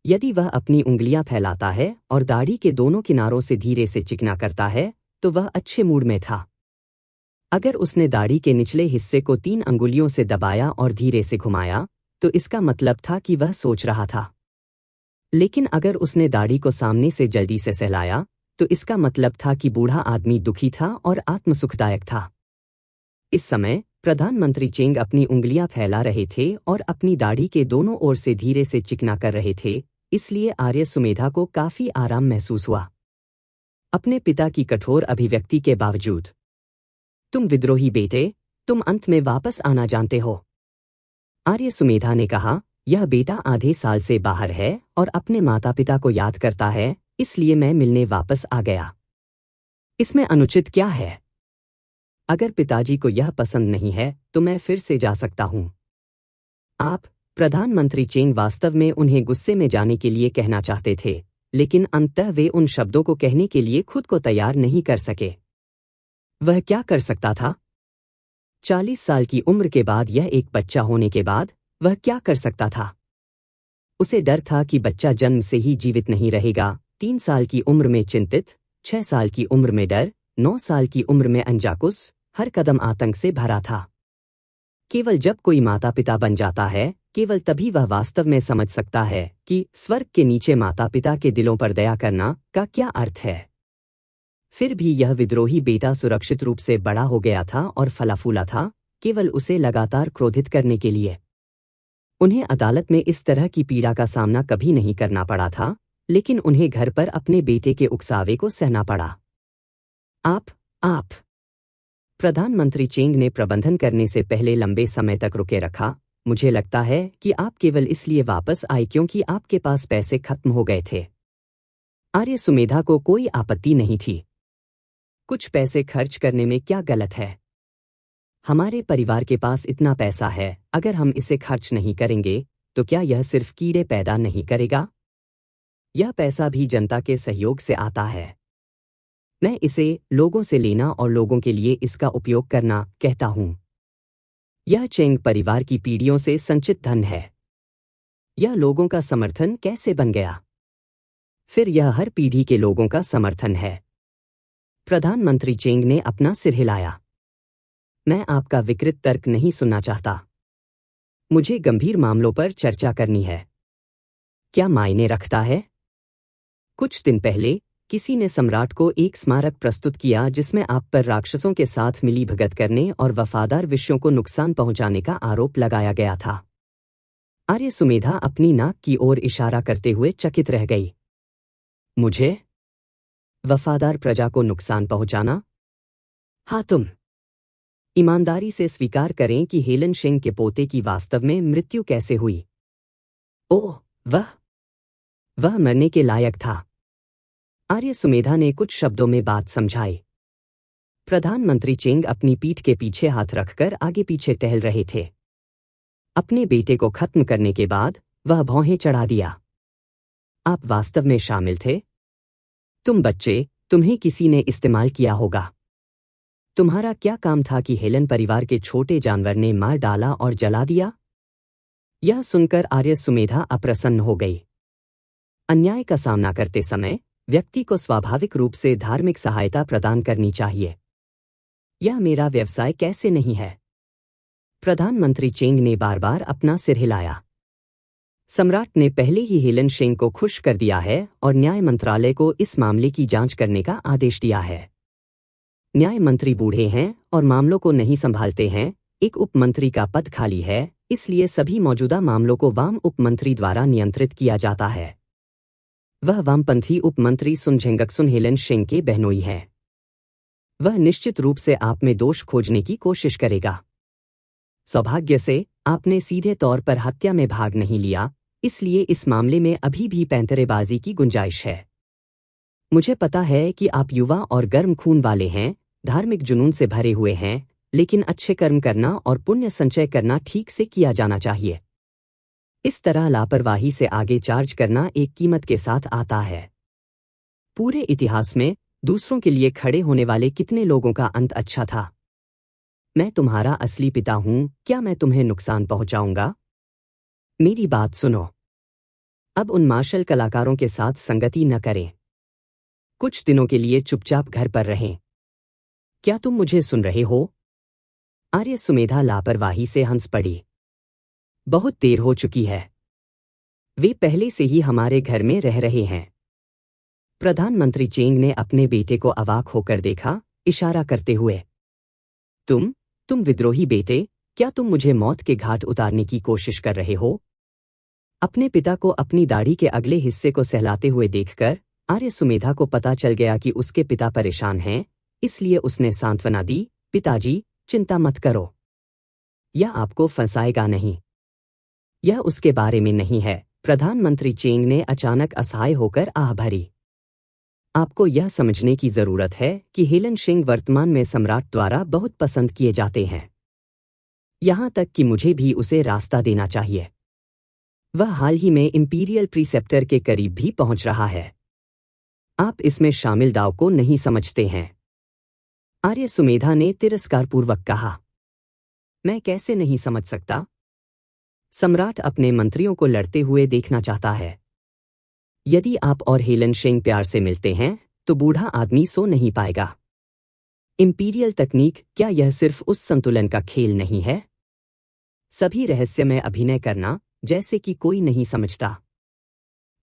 यदि वह अपनी उंगलियां फैलाता है और दाढ़ी के दोनों किनारों से धीरे से चिकना करता है तो वह अच्छे मूड में था। अगर उसने दाढ़ी के निचले हिस्से को 3 अंगुलियों से दबाया और धीरे से घुमाया तो इसका मतलब था कि वह सोच रहा था। लेकिन अगर उसने दाढ़ी को सामने से जल्दी से सहलाया तो इसका मतलब था कि बूढ़ा आदमी दुखी था और आत्मसुखदायक था। इस समय प्रधानमंत्री चेंग अपनी उंगलियां फैला रहे थे और अपनी दाढ़ी के दोनों ओर से धीरे से चिकना कर रहे थे, इसलिए आर्य सुमेधा को काफी आराम महसूस हुआ। अपने पिता की कठोर अभिव्यक्ति के बावजूद, तुम विद्रोही बेटे, तुम अंत में वापस आना जानते हो। आर्य सुमेधा ने कहा, यह बेटा आधे साल से बाहर है और अपने माता पिता को याद करता है, इसलिए मैं मिलने वापस आ गया। इसमें अनुचित क्या है? अगर पिताजी को यह पसंद नहीं है तो मैं फिर से जा सकता हूं। आप, प्रधानमंत्री चेंग वास्तव में उन्हें गुस्से में जाने के लिए कहना चाहते थे, लेकिन अंततः वे उन शब्दों को कहने के लिए खुद को तैयार नहीं कर सके। वह क्या कर सकता था? 40 साल की उम्र के बाद, यह एक बच्चा होने के बाद, वह क्या कर सकता था? उसे डर था कि बच्चा जन्म से ही जीवित नहीं रहेगा। 3 साल की उम्र में चिंतित, 6 साल की उम्र में डर, 9 साल की उम्र में अंजाकुस, हर कदम आतंक से भरा था। केवल जब कोई माता पिता बन जाता है, केवल तभी वह वास्तव में समझ सकता है कि स्वर्ग के नीचे माता पिता के दिलों पर दया करना का क्या अर्थ है। फिर भी यह विद्रोही बेटा सुरक्षित रूप से बड़ा हो गया था और फला फूला था, केवल उसे लगातार क्रोधित करने के लिए। उन्हें अदालत में इस तरह की पीड़ा का सामना कभी नहीं करना पड़ा था, लेकिन उन्हें घर पर अपने बेटे के उकसावे को सहना पड़ा। आप प्रधानमंत्री चेंग ने प्रबंधन करने से पहले लंबे समय तक रुके रखा। मुझे लगता है कि आप केवल इसलिए वापस आए क्योंकि आपके पास पैसे खत्म हो गए थे। आर्य सुमेधा को कोई आपत्ति नहीं थी। कुछ पैसे खर्च करने में क्या गलत है? हमारे परिवार के पास इतना पैसा है, अगर हम इसे खर्च नहीं करेंगे तो क्या यह सिर्फ कीड़े पैदा नहीं करेगा? यह पैसा भी जनता के सहयोग से आता है। मैं इसे लोगों से लेना और लोगों के लिए इसका उपयोग करना कहता हूं। यह चेंग परिवार की पीढ़ियों से संचित धन है। यह लोगों का समर्थन कैसे बन गया? फिर यह हर पीढ़ी के लोगों का समर्थन है। प्रधानमंत्री चेंग ने अपना सिर हिलाया। मैं आपका विकृत तर्क नहीं सुनना चाहता। मुझे गंभीर मामलों पर चर्चा करनी है। क्या मायने रखता है? कुछ दिन पहले किसी ने सम्राट को एक स्मारक प्रस्तुत किया जिसमें आप पर राक्षसों के साथ मिलीभगत करने और वफादार विषयों को नुकसान पहुंचाने का आरोप लगाया गया था। आर्य सुमेधा अपनी नाक की ओर इशारा करते हुए चकित रह गई। मुझे? वफादार प्रजा को नुकसान पहुंचाना? हाँ, तुम। ईमानदारी से स्वीकार करें कि हेलन शेंग के पोते की वास्तव में मृत्यु कैसे हुई। ओह, वह मरने के लायक था। आर्य सुमेधा ने कुछ शब्दों में बात समझाई। प्रधानमंत्री चेंग अपनी पीठ के पीछे हाथ रखकर आगे पीछे टहल रहे थे। अपने बेटे को खत्म करने के बाद वह भौहें चढ़ा दिया। आप वास्तव में शामिल थे? तुम बच्चे, तुम्हें किसी ने इस्तेमाल किया होगा। तुम्हारा क्या काम था कि हेलन परिवार के छोटे जानवर ने मार डाला और जला दिया? यह सुनकर आर्य सुमेधा अप्रसन्न हो गई। अन्याय का सामना करते समय व्यक्ति को स्वाभाविक रूप से धार्मिक सहायता प्रदान करनी चाहिए। यह मेरा व्यवसाय कैसे नहीं है? प्रधानमंत्री चेंग ने बार बार अपना सिर हिलाया। सम्राट ने पहले ही हेलन शेंग को खुश कर दिया है और न्याय मंत्रालय को इस मामले की जांच करने का आदेश दिया है। न्याय मंत्री बूढ़े हैं और मामलों को नहीं संभालते हैं। एक उप मंत्री का पद खाली है, इसलिए सभी मौजूदा मामलों को वाम उप मंत्री द्वारा नियंत्रित किया जाता है। वह वामपंथी उप मंत्री सुन झेंगक्सुन हेलन शेंग के बहनोई है। वह निश्चित रूप से आप में दोष खोजने की कोशिश करेगा। सौभाग्य से आपने सीधे तौर पर हत्या में भाग नहीं लिया, इसलिए इस मामले में अभी भी पैंतरेबाजी की गुंजाइश है। मुझे पता है कि आप युवा और गर्म खून वाले हैं, धार्मिक जुनून से भरे हुए हैं, लेकिन अच्छे कर्म करना और पुण्य संचय करना ठीक से किया जाना चाहिए। इस तरह लापरवाही से आगे चार्ज करना एक कीमत के साथ आता है। पूरे इतिहास में दूसरों के लिए खड़े होने वाले कितने लोगों का अंत अच्छा था? मैं तुम्हारा असली पिता हूं, क्या मैं तुम्हें नुकसान पहुंचाऊंगा? मेरी बात सुनो। अब उन मार्शल कलाकारों के साथ संगति न करें। कुछ दिनों के लिए चुपचाप घर पर रहें। क्या तुम मुझे सुन रहे हो? आर्य सुमेधा लापरवाही से हंस पड़ी। बहुत देर हो चुकी है। वे पहले से ही हमारे घर में रह रहे हैं। प्रधानमंत्री चेंग ने अपने बेटे को अवाक होकर देखा, इशारा करते हुए। तुम विद्रोही बेटे, क्या तुम मुझे मौत के घाट उतारने की कोशिश कर रहे हो? अपने पिता को अपनी दाढ़ी के अगले हिस्से को सहलाते हुए देखकर आर्य सुमेधा को पता चल गया कि उसके पिता परेशान हैं, इसलिए उसने सांत्वना दी, पिताजी, चिंता मत करो। यह आपको फंसाएगा नहीं। यह उसके बारे में नहीं है। प्रधानमंत्री चेंग ने अचानक असहाय होकर आह भरी। आपको यह समझने की जरूरत है कि हेलन शिंग वर्तमान में सम्राट द्वारा बहुत पसंद किए जाते हैं। यहां तक कि मुझे भी उसे रास्ता देना चाहिए। वह हाल ही में इंपीरियल प्रीसेप्टर के करीब भी पहुंच रहा है। आप इसमें शामिल दाव को नहीं समझते हैं। आर्य सुमेधा ने तिरस्कारपूर्वक कहा। मैं कैसे नहीं समझ सकता? सम्राट अपने मंत्रियों को लड़ते हुए देखना चाहता है। यदि आप और हेलन शिंग प्यार से मिलते हैं तो बूढ़ा आदमी सो नहीं पाएगा। इंपीरियल तकनीक, क्या यह सिर्फ उस संतुलन का खेल नहीं है? सभी रहस्यमय अभिनय करना जैसे कि कोई नहीं समझता।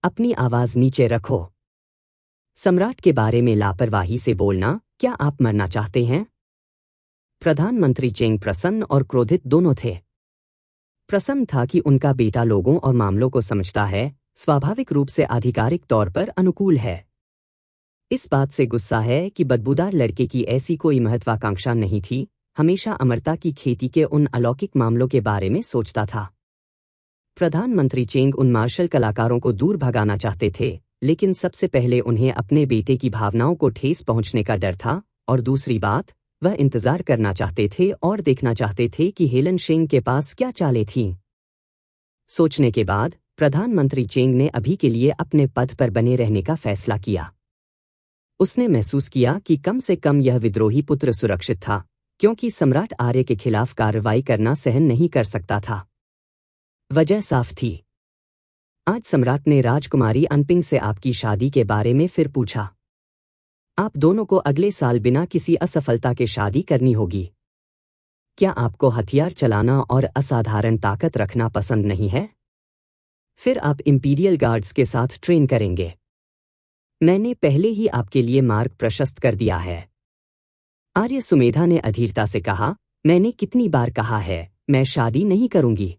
अपनी आवाज नीचे रखो। सम्राट के बारे में लापरवाही से बोलना, क्या आप मरना चाहते हैं? प्रधानमंत्री चेंग प्रसन्न और क्रोधित दोनों थे। प्रसन्न था कि उनका बेटा लोगों और मामलों को समझता है, स्वाभाविक रूप से आधिकारिक तौर पर अनुकूल है। इस बात से गुस्सा है कि बदबूदार लड़के की ऐसी कोई महत्वाकांक्षा नहीं थी, हमेशा अमरता की खेती के उन अलौकिक मामलों के बारे में सोचता था। प्रधानमंत्री चेंग उन मार्शल कलाकारों को दूर भगाना चाहते थे, लेकिन सबसे पहले उन्हें अपने बेटे की भावनाओं को ठेस पहुंचने का डर था, और दूसरी बात, वह इंतजार करना चाहते थे और देखना चाहते थे कि हेलन शिंग के पास क्या चालें थीं। सोचने के बाद प्रधानमंत्री चेंग ने अभी के लिए अपने पद पर बने रहने का फैसला किया। उसने महसूस किया कि कम से कम यह विद्रोही पुत्र सुरक्षित था, क्योंकि सम्राट आर्य के खिलाफ कार्रवाई करना सहन नहीं कर सकता था। वजह साफ थी। आज सम्राट ने राजकुमारी अनपिंग से आपकी शादी के बारे में फिर पूछा। आप दोनों को अगले साल बिना किसी असफलता के शादी करनी होगी। क्या आपको हथियार चलाना और असाधारण ताकत रखना पसंद नहीं है? फिर आप इंपीरियल गार्ड्स के साथ ट्रेन करेंगे। मैंने पहले ही आपके लिए मार्ग प्रशस्त कर दिया है। आर्य सुमेधा ने अधीरता से कहा, मैंने कितनी बार कहा है, मैं शादी नहीं करूंगी।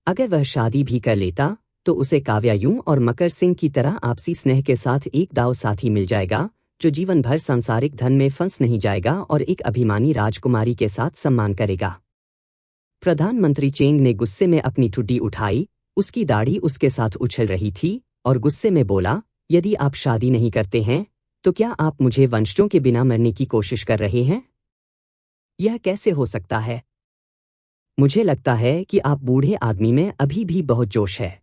अगर वह शादी भी कर लेता तो उसे काव्यायूं और मकर सिंह की तरह आपसी स्नेह के साथ एक दाव साथी मिल जाएगा, जो जीवन भर सांसारिक धन में फंस नहीं जाएगा और एक अभिमानी राजकुमारी के साथ सम्मान करेगा। प्रधानमंत्री चेंग ने गुस्से में अपनी ठुड्डी उठाई, उसकी दाढ़ी उसके साथ उछल रही थी, और गुस्से में बोला, यदि आप शादी नहीं करते हैं तो क्या आप मुझे वंशजों के बिना मरने की कोशिश कर रहे हैं? यह कैसे हो सकता है? मुझे लगता है कि आप बूढ़े आदमी में अभी भी बहुत जोश है।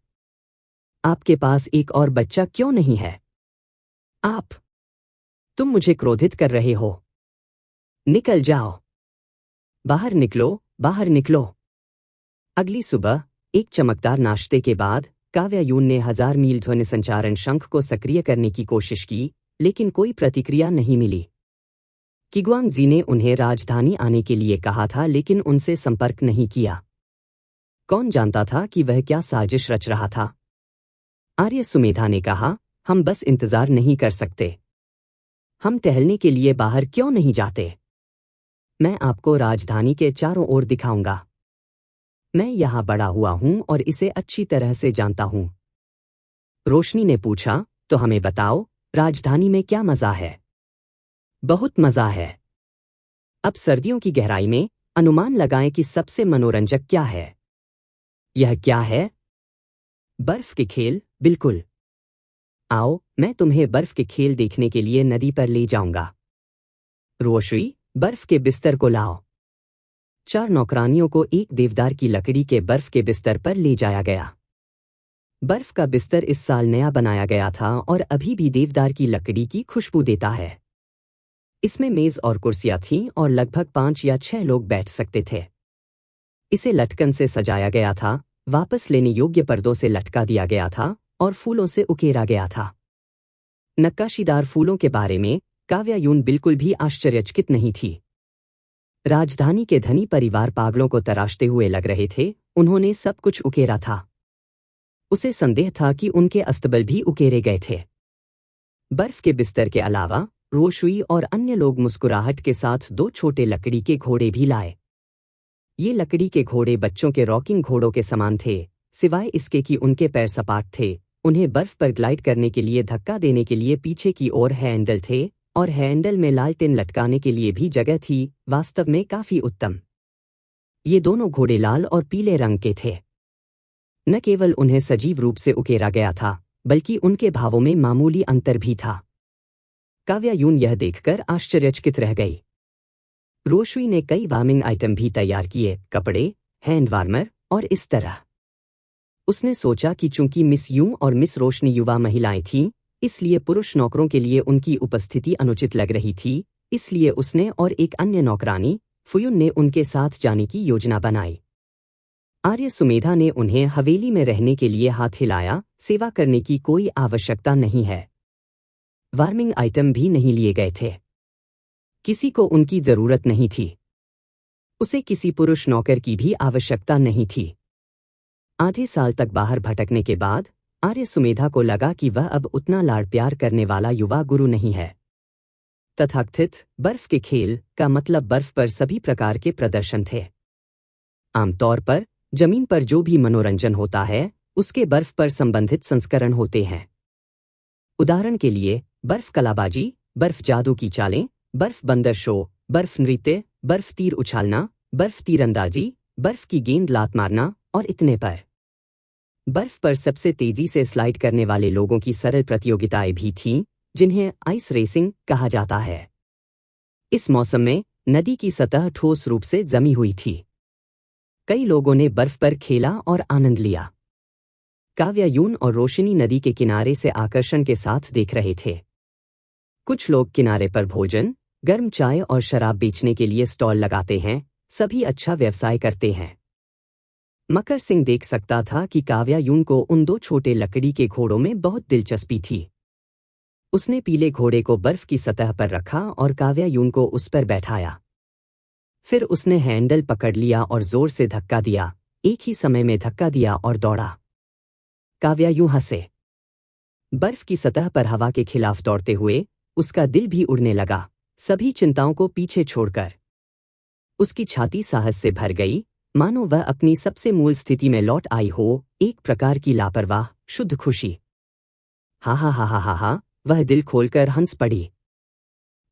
आपके पास एक और बच्चा क्यों नहीं है? तुम मुझे क्रोधित कर रहे हो। निकल जाओ। बाहर निकलो, बाहर निकलो। अगली सुबह एक चमकदार नाश्ते के बाद काव्यायून ने 1000 मील ध्वनि संचारण शंख को सक्रिय करने की कोशिश की, लेकिन कोई प्रतिक्रिया नहीं मिली। किग्वांगजी ने उन्हें राजधानी आने के लिए कहा था, लेकिन उनसे संपर्क नहीं किया। कौन जानता था कि वह क्या साजिश रच रहा था? आर्य सुमेधा ने कहा, हम बस इंतजार नहीं कर सकते। हम टहलने के लिए बाहर क्यों नहीं जाते? मैं आपको राजधानी के चारों ओर दिखाऊंगा। मैं यहां बड़ा हुआ हूं और इसे अच्छी तरह से जानता हूं। रोशनी ने पूछा, तो हमें बताओ, राजधानी में क्या मजा है? बहुत मजा है। अब सर्दियों की गहराई में अनुमान लगाएं कि सबसे मनोरंजक क्या है। यह क्या है? बर्फ के खेल, बिल्कुल। आओ, मैं तुम्हें बर्फ के खेल देखने के लिए नदी पर ले जाऊंगा। रोशनी, बर्फ के बिस्तर को लाओ। 4 नौकरानियों को एक देवदार की लकड़ी के बर्फ के बिस्तर पर ले जाया गया। बर्फ का बिस्तर इस साल नया बनाया गया था और अभी भी देवदार की लकड़ी की खुशबू देता है। इसमें मेज और कुर्सियां थीं और लगभग 5 या 6 लोग बैठ सकते थे। इसे लटकन से सजाया गया था, वापस लेने योग्य पर्दों से लटका दिया गया था और फूलों से उकेरा गया था। नक्काशीदार फूलों के बारे में काव्या यून बिल्कुल भी आश्चर्यचकित नहीं थी। राजधानी के धनी परिवार पागलों को तराशते हुए लग रहे थे, उन्होंने सब कुछ उकेरा था। उसे संदेह था कि उनके अस्तबल भी उकेरे गए थे। बर्फ के बिस्तर के अलावा रोशुई और अन्य लोग मुस्कुराहट के साथ 2 छोटे लकड़ी के घोड़े भी लाए। ये लकड़ी के घोड़े बच्चों के रॉकिंग घोड़ों के समान थे, सिवाय इसके कि उनके पैर सपाट थे। उन्हें बर्फ पर ग्लाइड करने के लिए धक्का देने के लिए पीछे की ओर हैंडल थे और हैंडल में लालटेन लटकाने के लिए भी जगह थी। वास्तव में काफी उत्तम। ये दोनों घोड़े लाल और पीले रंग के थे। न केवल उन्हें सजीव रूप से उकेरा गया था, बल्कि उनके भावों में मामूली अंतर भी था। काव्या यून यह देखकर आश्चर्यचकित रह गई। रोशुई ने कई वार्मिंग आइटम भी तैयार किए, कपड़े, हैंड वार्मर और इस तरह। उसने सोचा कि चूंकि मिस यूं और मिस रोशनी युवा महिलाएं थीं, इसलिए पुरुष नौकरों के लिए उनकी उपस्थिति अनुचित लग रही थी। इसलिए उसने और एक अन्य नौकरानी फुयुन ने उनके साथ जाने की योजना बनाई। आर्य सुमेधा ने उन्हें हवेली में रहने के लिए हाथ हिलाया। सेवा करने की कोई आवश्यकता नहीं है। वार्मिंग आइटम भी नहीं लिए गए थे। किसी को उनकी जरूरत नहीं थी। उसे किसी पुरुष नौकर की भी आवश्यकता नहीं थी। आधे साल तक बाहर भटकने के बाद आर्य सुमेधा को लगा कि वह अब उतना लाड़ प्यार करने वाला युवा गुरु नहीं है। तथाकथित बर्फ के खेल का मतलब बर्फ पर सभी प्रकार के प्रदर्शन थे। आमतौर पर जमीन पर जो भी मनोरंजन होता है, उसके बर्फ पर संबंधित संस्करण होते हैं। उदाहरण के लिए बर्फ कलाबाजी, बर्फ जादू की चालें, बर्फ बंदर शो, बर्फ नृत्य, बर्फ तीर उछालना, बर्फ तीरंदाजी, बर्फ की गेंद लात मारना और इतने पर। बर्फ पर सबसे तेजी से स्लाइड करने वाले लोगों की सरल प्रतियोगिताएं भी थीं, जिन्हें आइस रेसिंग कहा जाता है। इस मौसम में नदी की सतह ठोस रूप से जमी हुई थी। कई लोगों ने बर्फ पर खेला और आनंद लिया। काव्या यून और रोशनी नदी के किनारे से आकर्षण के साथ देख रहे थे। कुछ लोग किनारे पर भोजन, गर्म चाय और शराब बेचने के लिए स्टॉल लगाते हैं। सभी अच्छा व्यवसाय करते हैं। मकर सिंह देख सकता था कि काव्या यून को उन 2 छोटे लकड़ी के घोड़ों में बहुत दिलचस्पी थी। उसने पीले घोड़े को बर्फ की सतह पर रखा और काव्या यून को उस पर बैठाया। फिर उसने हैंडल पकड़ लिया और जोर से धक्का दिया। एक ही समय में धक्का दिया और दौड़ा। काव्या यूं हंसे। बर्फ की सतह पर हवा के खिलाफ दौड़ते हुए उसका दिल भी उड़ने लगा, सभी चिंताओं को पीछे छोड़कर। उसकी छाती साहस से भर गई, मानो वह अपनी सबसे मूल स्थिति में लौट आई हो, एक प्रकार की लापरवाह, शुद्ध खुशी। हा हा हा हा हा हा, वह दिल खोलकर हंस पड़ी।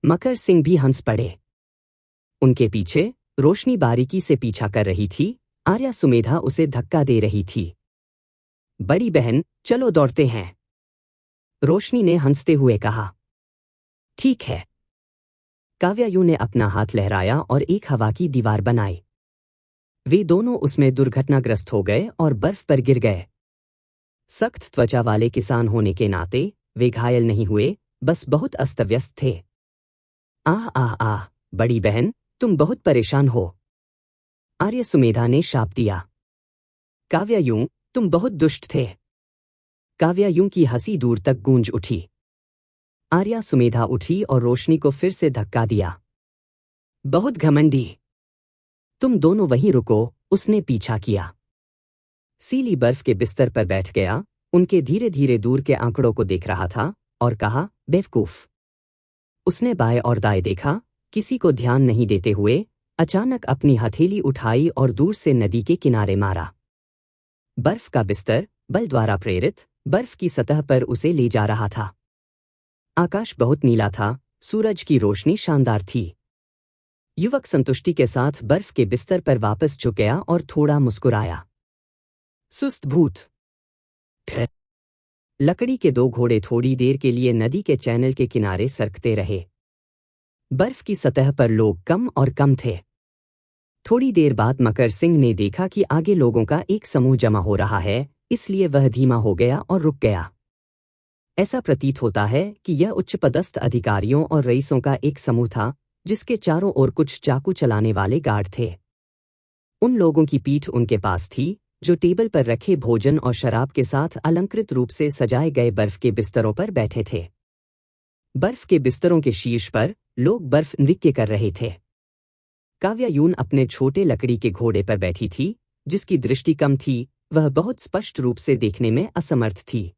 मकर सिंह भी हंस पड़े। उनके पीछे रोशनी बारीकी से पीछा कर रही थी। आर्या सुमेधा उसे धक्का दे रही थी। बड़ी बहन, चलो दौड़ते हैं, रोशनी ने हंसते हुए कहा। ठीक है। काव्या यूं ने अपना हाथ लहराया और एक हवा की दीवार बनाई। वे दोनों उसमें दुर्घटनाग्रस्त हो गए और बर्फ पर गिर गए। सख्त त्वचा वाले किसान होने के नाते वे घायल नहीं हुए, बस बहुत अस्तव्यस्त थे। आह आह आह, बड़ी बहन, तुम बहुत परेशान हो, आर्य सुमेधा ने शाप दिया। काव्या यूं, तुम बहुत दुष्ट थे। काव्या यूं की हंसी दूर तक गूंज उठी। आर्या सुमेधा उठी और रोशनी को फिर से धक्का दिया। बहुत घमंडी, तुम दोनों वहीं रुको, उसने पीछा किया। सीली बर्फ के बिस्तर पर बैठ गया, उनके धीरे धीरे दूर के आंकड़ों को देख रहा था और कहा, बेवकूफ। उसने बाएं और दाएं देखा, किसी को ध्यान नहीं देते हुए अचानक अपनी हथेली उठाई और दूर से नदी के किनारे मारा। बर्फ का बिस्तर बल द्वारा प्रेरित बर्फ की सतह पर उसे ले जा रहा था। आकाश बहुत नीला था, सूरज की रोशनी शानदार थी। युवक संतुष्टि के साथ बर्फ के बिस्तर पर वापस झुक गया और थोड़ा मुस्कुराया। सुस्त भूत। लकड़ी के 2 घोड़े थोड़ी देर के लिए नदी के चैनल के किनारे सरकते रहे। बर्फ की सतह पर लोग कम और कम थे। थोड़ी देर बाद मकर सिंह ने देखा कि आगे लोगों का एक समूह जमा हो रहा है, इसलिए वह धीमा हो गया और रुक गया। ऐसा प्रतीत होता है कि यह उच्चपदस्थ अधिकारियों और रईसों का एक समूह था, जिसके चारों ओर कुछ चाकू चलाने वाले गार्ड थे। उन लोगों की पीठ उनके पास थी, जो टेबल पर रखे भोजन और शराब के साथ अलंकृत रूप से सजाए गए बर्फ के बिस्तरों पर बैठे थे। बर्फ के बिस्तरों के शीर्ष पर लोग बर्फ नृत्य कर रहे थे। काव्या यून अपने छोटे लकड़ी के घोड़े पर बैठी थी, जिसकी दृष्टि कम थी, वह बहुत स्पष्ट रूप से देखने में असमर्थ थी।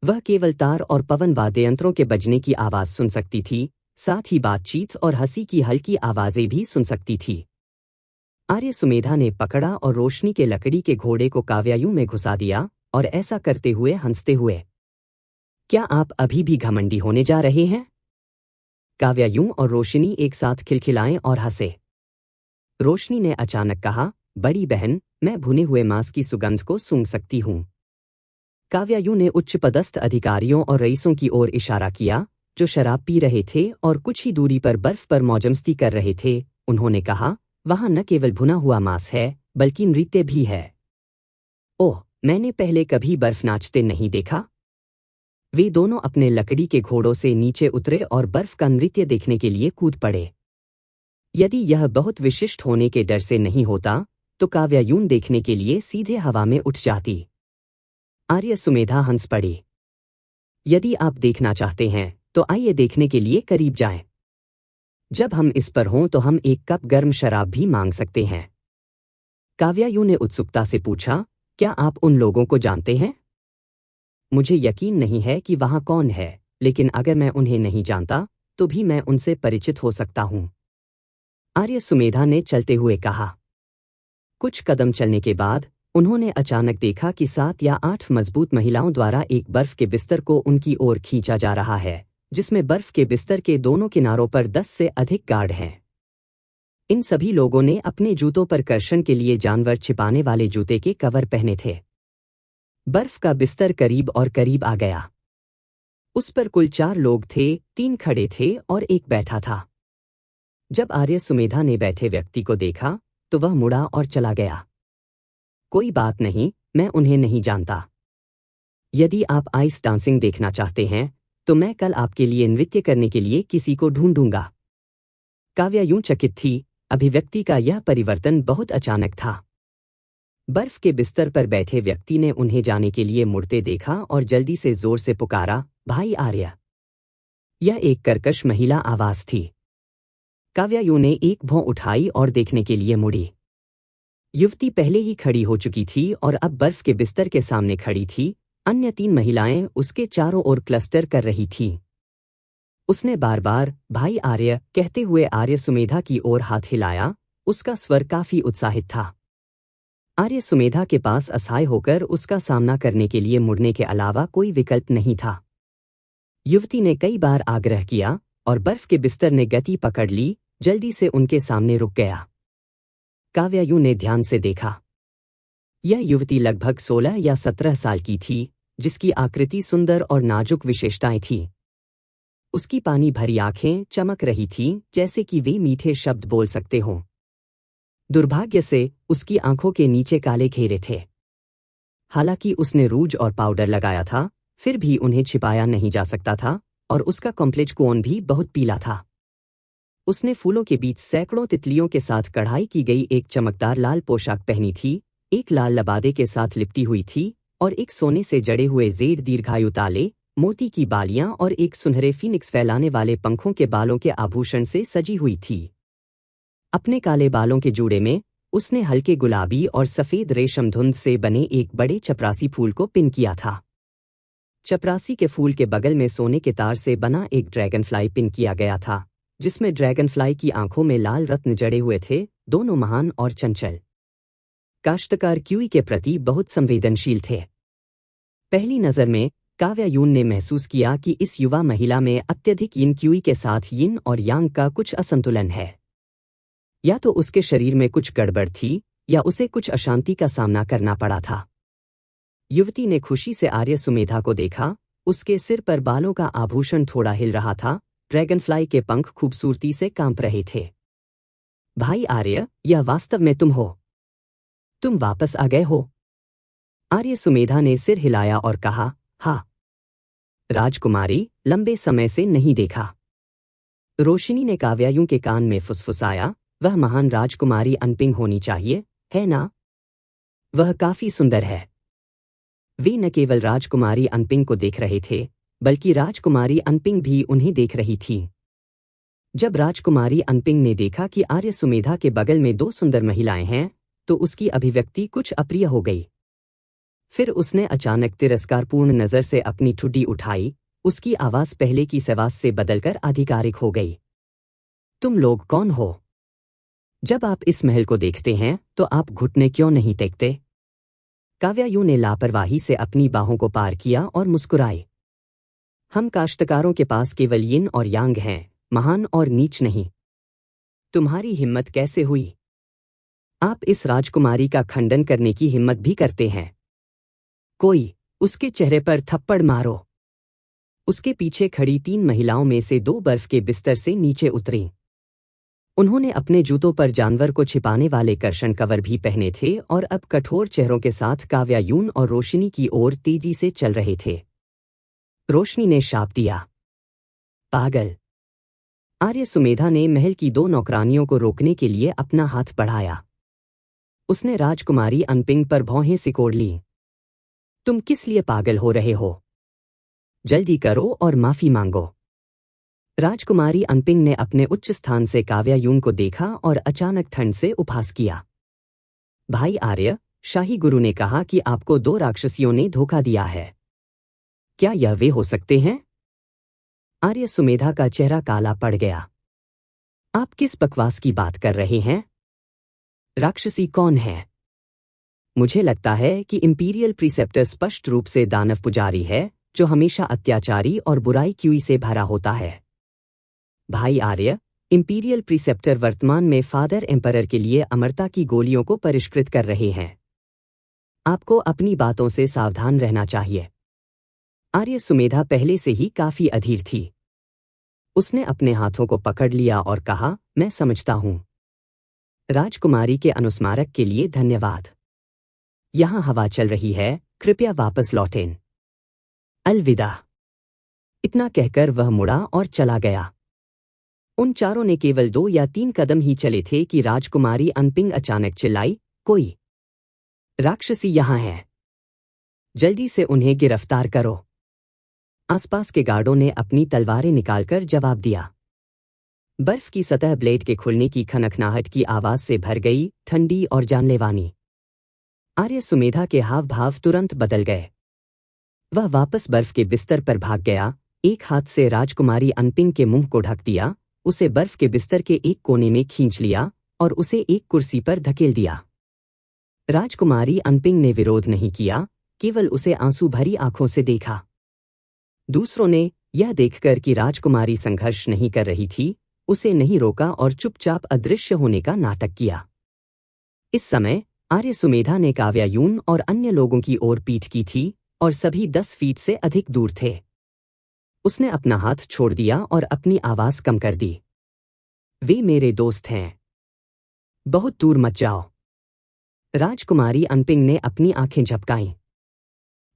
वह केवल तार और पवन वाद्ययंत्रों के बजने की आवाज सुन सकती थी, साथ ही बातचीत और हंसी की हल्की आवाजें भी सुन सकती थी। आर्य सुमेधा ने पकड़ा और रोशनी के लकड़ी के घोड़े को काव्यायूं में घुसा दिया और ऐसा करते हुए हंसते हुए, क्या आप अभी भी घमंडी होने जा रहे हैं? काव्यायूं और रोशनी एक साथ खिलखिलाएं और हंसे। रोशनी ने अचानक कहा, बड़ी बहन, मैं भुने हुए मांस की सुगंध को सूंघ सकती हूं। काव्यायूं ने उच्च पदस्थ अधिकारियों और रईसों की ओर इशारा किया, जो शराब पी रहे थे और कुछ ही दूरी पर बर्फ पर मौजमस्ती कर रहे थे। उन्होंने कहा, वहां न केवल भुना हुआ मांस है, बल्कि नृत्य भी है। ओह, मैंने पहले कभी बर्फ नाचते नहीं देखा। वे दोनों अपने लकड़ी के घोड़ों से नीचे उतरे और बर्फ का नृत्य देखने के लिए कूद पड़े। यदि यह बहुत विशिष्ट होने के डर से नहीं होता, तो काव्यायूं देखने के लिए सीधे हवा में उठ जाती। आर्य सुमेधा हंस पड़ी। यदि आप देखना चाहते हैं, तो आइए देखने के लिए करीब जाएं। जब हम इस पर हों तो हम एक कप गर्म शराब भी मांग सकते हैं। काव्यायूं ने उत्सुकता से पूछा, क्या आप उन लोगों को जानते हैं? मुझे यकीन नहीं है कि वहां कौन है, लेकिन अगर मैं उन्हें नहीं जानता, तो भी मैं उनसे परिचित हो सकता हूं। आर्य सुमेधा ने चलते हुए कहा। कुछ कदम चलने के बाद उन्होंने अचानक देखा कि 7 या 8 मजबूत महिलाओं द्वारा एक बर्फ के बिस्तर को उनकी ओर खींचा जा रहा है, जिसमें बर्फ के बिस्तर के दोनों किनारों पर 10 से अधिक गार्ड हैं। इन सभी लोगों ने अपने जूतों पर कर्षण के लिए जानवर छिपाने वाले जूते के कवर पहने थे। बर्फ का बिस्तर करीब और करीब आ गया। उस पर कुल 4 लोग थे, 3 खड़े थे और एक बैठा था। जब आर्य सुमेधा ने बैठे व्यक्ति को देखा, तो वह मुड़ा और चला गया। कोई बात नहीं, मैं उन्हें नहीं जानता। यदि आप आइस डांसिंग देखना चाहते हैं, तो मैं कल आपके लिए नृत्य करने के लिए किसी को ढूंढूंगा। काव्यायूं चकित थी, अभिव्यक्ति का यह परिवर्तन बहुत अचानक था। बर्फ के बिस्तर पर बैठे व्यक्ति ने उन्हें जाने के लिए मुड़ते देखा और जल्दी से जोर से पुकारा, भाई आर्य। यह एक कर्कश महिला आवाज थी। काव्यायूं ने एक भौं उठाई और देखने के लिए मुड़ी। युवती पहले ही खड़ी हो चुकी थी और अब बर्फ के बिस्तर के सामने खड़ी थी। अन्य 3 महिलाएं उसके चारों ओर क्लस्टर कर रही थीं। उसने बार बार भाई आर्य कहते हुए आर्य सुमेधा की ओर हाथ हिलाया। उसका स्वर काफी उत्साहित था। आर्य सुमेधा के पास असहाय होकर उसका सामना करने के लिए मुड़ने के अलावा कोई विकल्प नहीं था। युवती ने कई बार आग्रह किया और बर्फ के बिस्तर ने गति पकड़ ली, जल्दी से उनके सामने रुक गया। काव्यायूं ने ध्यान से देखा। यह युवती लगभग 16 या 17 साल की थी, जिसकी आकृति सुंदर और नाजुक विशेषताएं थीं। उसकी पानी भरी आंखें चमक रही थीं, जैसे कि वे मीठे शब्द बोल सकते हों। दुर्भाग्य से उसकी आंखों के नीचे काले घेरे थे। हालांकि उसने रूज और पाउडर लगाया था, फिर भी उन्हें छिपाया नहीं जा सकता था, और उसका कॉम्प्लेक्स कोन भी बहुत पीला था। उसने फूलों के बीच सैकड़ों तितलियों के साथ कढ़ाई की गई एक चमकदार लाल पोशाक पहनी थी, एक लाल लबादे के साथ लिपटी हुई थी और एक सोने से जड़े हुए जेड दीर्घायु ताले, मोती की बालियां और एक सुनहरे फीनिक्स फैलाने वाले पंखों के बालों के आभूषण से सजी हुई थी। अपने काले बालों के जूड़े में उसने हल्के गुलाबी और सफेद रेशम धुंध से बने एक बड़े चपरासी फूल को पिन किया था। चपरासी के फूल के बगल में सोने के तार से बना एक ड्रैगनफ्लाई पिन किया गया था, जिसमें ड्रैगनफ्लाई की आंखों में लाल रत्न जड़े हुए थे, दोनों महान और चंचल। काश्तकार क्यूई के प्रति बहुत संवेदनशील थे। पहली नजर में काव्यायूं ने महसूस किया कि इस युवा महिला में अत्यधिक यिन क्यूई के साथ यिन और यांग का कुछ असंतुलन है। या तो उसके शरीर में कुछ गड़बड़ थी, या उसे कुछ अशांति का सामना करना पड़ा था। युवती ने खुशी से आर्य सुमेधा को देखा। उसके सिर पर बालों का आभूषण थोड़ा हिल रहा था, ड्रैगनफ्लाई के पंख खूबसूरती से कांप रहे थे। भाई आर्य, यह वास्तव में तुम हो? तुम वापस आ गए हो? आर्य सुमेधा ने सिर हिलाया और कहा, हाँ राजकुमारी, लंबे समय से नहीं देखा। रोशिनी ने काव्यायूं के कान में फुसफुसाया, वह महान राजकुमारी अनपिंग होनी चाहिए, है ना? वह काफी सुंदर है। वे न केवल राजकुमारी अनपिंग को देख रहे थे, बल्कि राजकुमारी अनपिंग भी उन्हें देख रही थी। जब राजकुमारी अनपिंग ने देखा कि आर्य सुमेधा के बगल में दो सुंदर महिलाएं हैं, तो उसकी अभिव्यक्ति कुछ अप्रिय हो गई। फिर उसने अचानक तिरस्कारपूर्ण नजर से अपनी ठुड्डी उठाई। उसकी आवाज पहले की आवाज से बदलकर आधिकारिक हो गई। तुम लोग कौन हो? जब आप इस महल को देखते हैं तो आप घुटने क्यों नहीं टेकते? काव्यायु ने लापरवाही से अपनी बाहों को पार किया और मुस्कुराए। हम काश्तकारों के पास केवल यिन और यांग हैं, महान और नीच नहीं। तुम्हारी हिम्मत कैसे हुई? आप इस राजकुमारी का खंडन करने की हिम्मत भी करते हैं? कोई उसके चेहरे पर थप्पड़ मारो। उसके पीछे खड़ी 3 महिलाओं में से 2 बर्फ के बिस्तर से नीचे उतरीं। उन्होंने अपने जूतों पर जानवर को छिपाने वाले कर्षण कवर भी पहने थे और अब कठोर चेहरों के साथ काव्यायून और रोशनी की ओर तेजी से चल रहे थे। रोशनी ने शाप दिया, पागल। आर्य सुमेधा ने महल की 2 नौकरानियों को रोकने के लिए अपना हाथ बढ़ाया। उसने राजकुमारी अनपिंग पर भौहें सिकोड़ ली। तुम किस लिए पागल हो रहे हो? जल्दी करो और माफी मांगो। राजकुमारी अनपिंग ने अपने उच्च स्थान से काव्यायून को देखा और अचानक ठंड से उपहास किया। भाई आर्य, शाही गुरु ने कहा कि आपको 2 राक्षसियों ने धोखा दिया है। क्या यह वे हो सकते हैं? आर्य सुमेधा का चेहरा काला पड़ गया। आप किस बकवास की बात कर रहे हैं? राक्षसी कौन है? मुझे लगता है कि इंपीरियल प्रीसेप्टर स्पष्ट रूप से दानव पुजारी है, जो हमेशा अत्याचारी और बुराई क्यूई से भरा होता है। भाई आर्य, इंपीरियल प्रीसेप्टर वर्तमान में फादर एम्परर के लिए अमरता की गोलियों को परिष्कृत कर रहे हैं। आपको अपनी बातों से सावधान रहना चाहिए। आर्य सुमेधा पहले से ही काफी अधीर थी। उसने अपने हाथों को पकड़ लिया और कहा, मैं समझता हूं। राजकुमारी के अनुस्मारक के लिए धन्यवाद। यहां हवा चल रही है, कृपया वापस लौटें। अलविदा। इतना कहकर वह मुड़ा और चला गया। उन चारों ने केवल 2 या 3 कदम ही चले थे कि राजकुमारी अनपिंग अचानक चिल्लाई, कोई राक्षसी यहां है। जल्दी से उन्हें गिरफ्तार करो। आसपास के गार्डों ने अपनी तलवारें निकालकर जवाब दिया। बर्फ की सतह ब्लेड के खुलने की खनखनाहट की आवाज से भर गई, ठंडी और जानलेवानी। आर्य सुमेधा के हाव भाव तुरंत बदल गए। वह वापस बर्फ के बिस्तर पर भाग गया, एक हाथ से राजकुमारी अनपिंग के मुंह को ढक दिया, उसे बर्फ के बिस्तर के एक कोने में खींच लिया और उसे एक कुर्सी पर धकेल दिया। राजकुमारी अनपिंग ने विरोध नहीं किया, केवल उसे आंसू भरी आंखों से देखा। दूसरों ने, यह देखकर कि राजकुमारी संघर्ष नहीं कर रही थी, उसे नहीं रोका और चुपचाप अदृश्य होने का नाटक किया। इस समय आर्य सुमेधा ने काव्यायून और अन्य लोगों की ओर पीठ की थी और सभी 10 फीट से अधिक दूर थे। उसने अपना हाथ छोड़ दिया और अपनी आवाज कम कर दी। वे मेरे दोस्त हैं। बहुत दूर मत जाओ। राजकुमारी अनपिंग ने अपनी आंखें झपकाईं।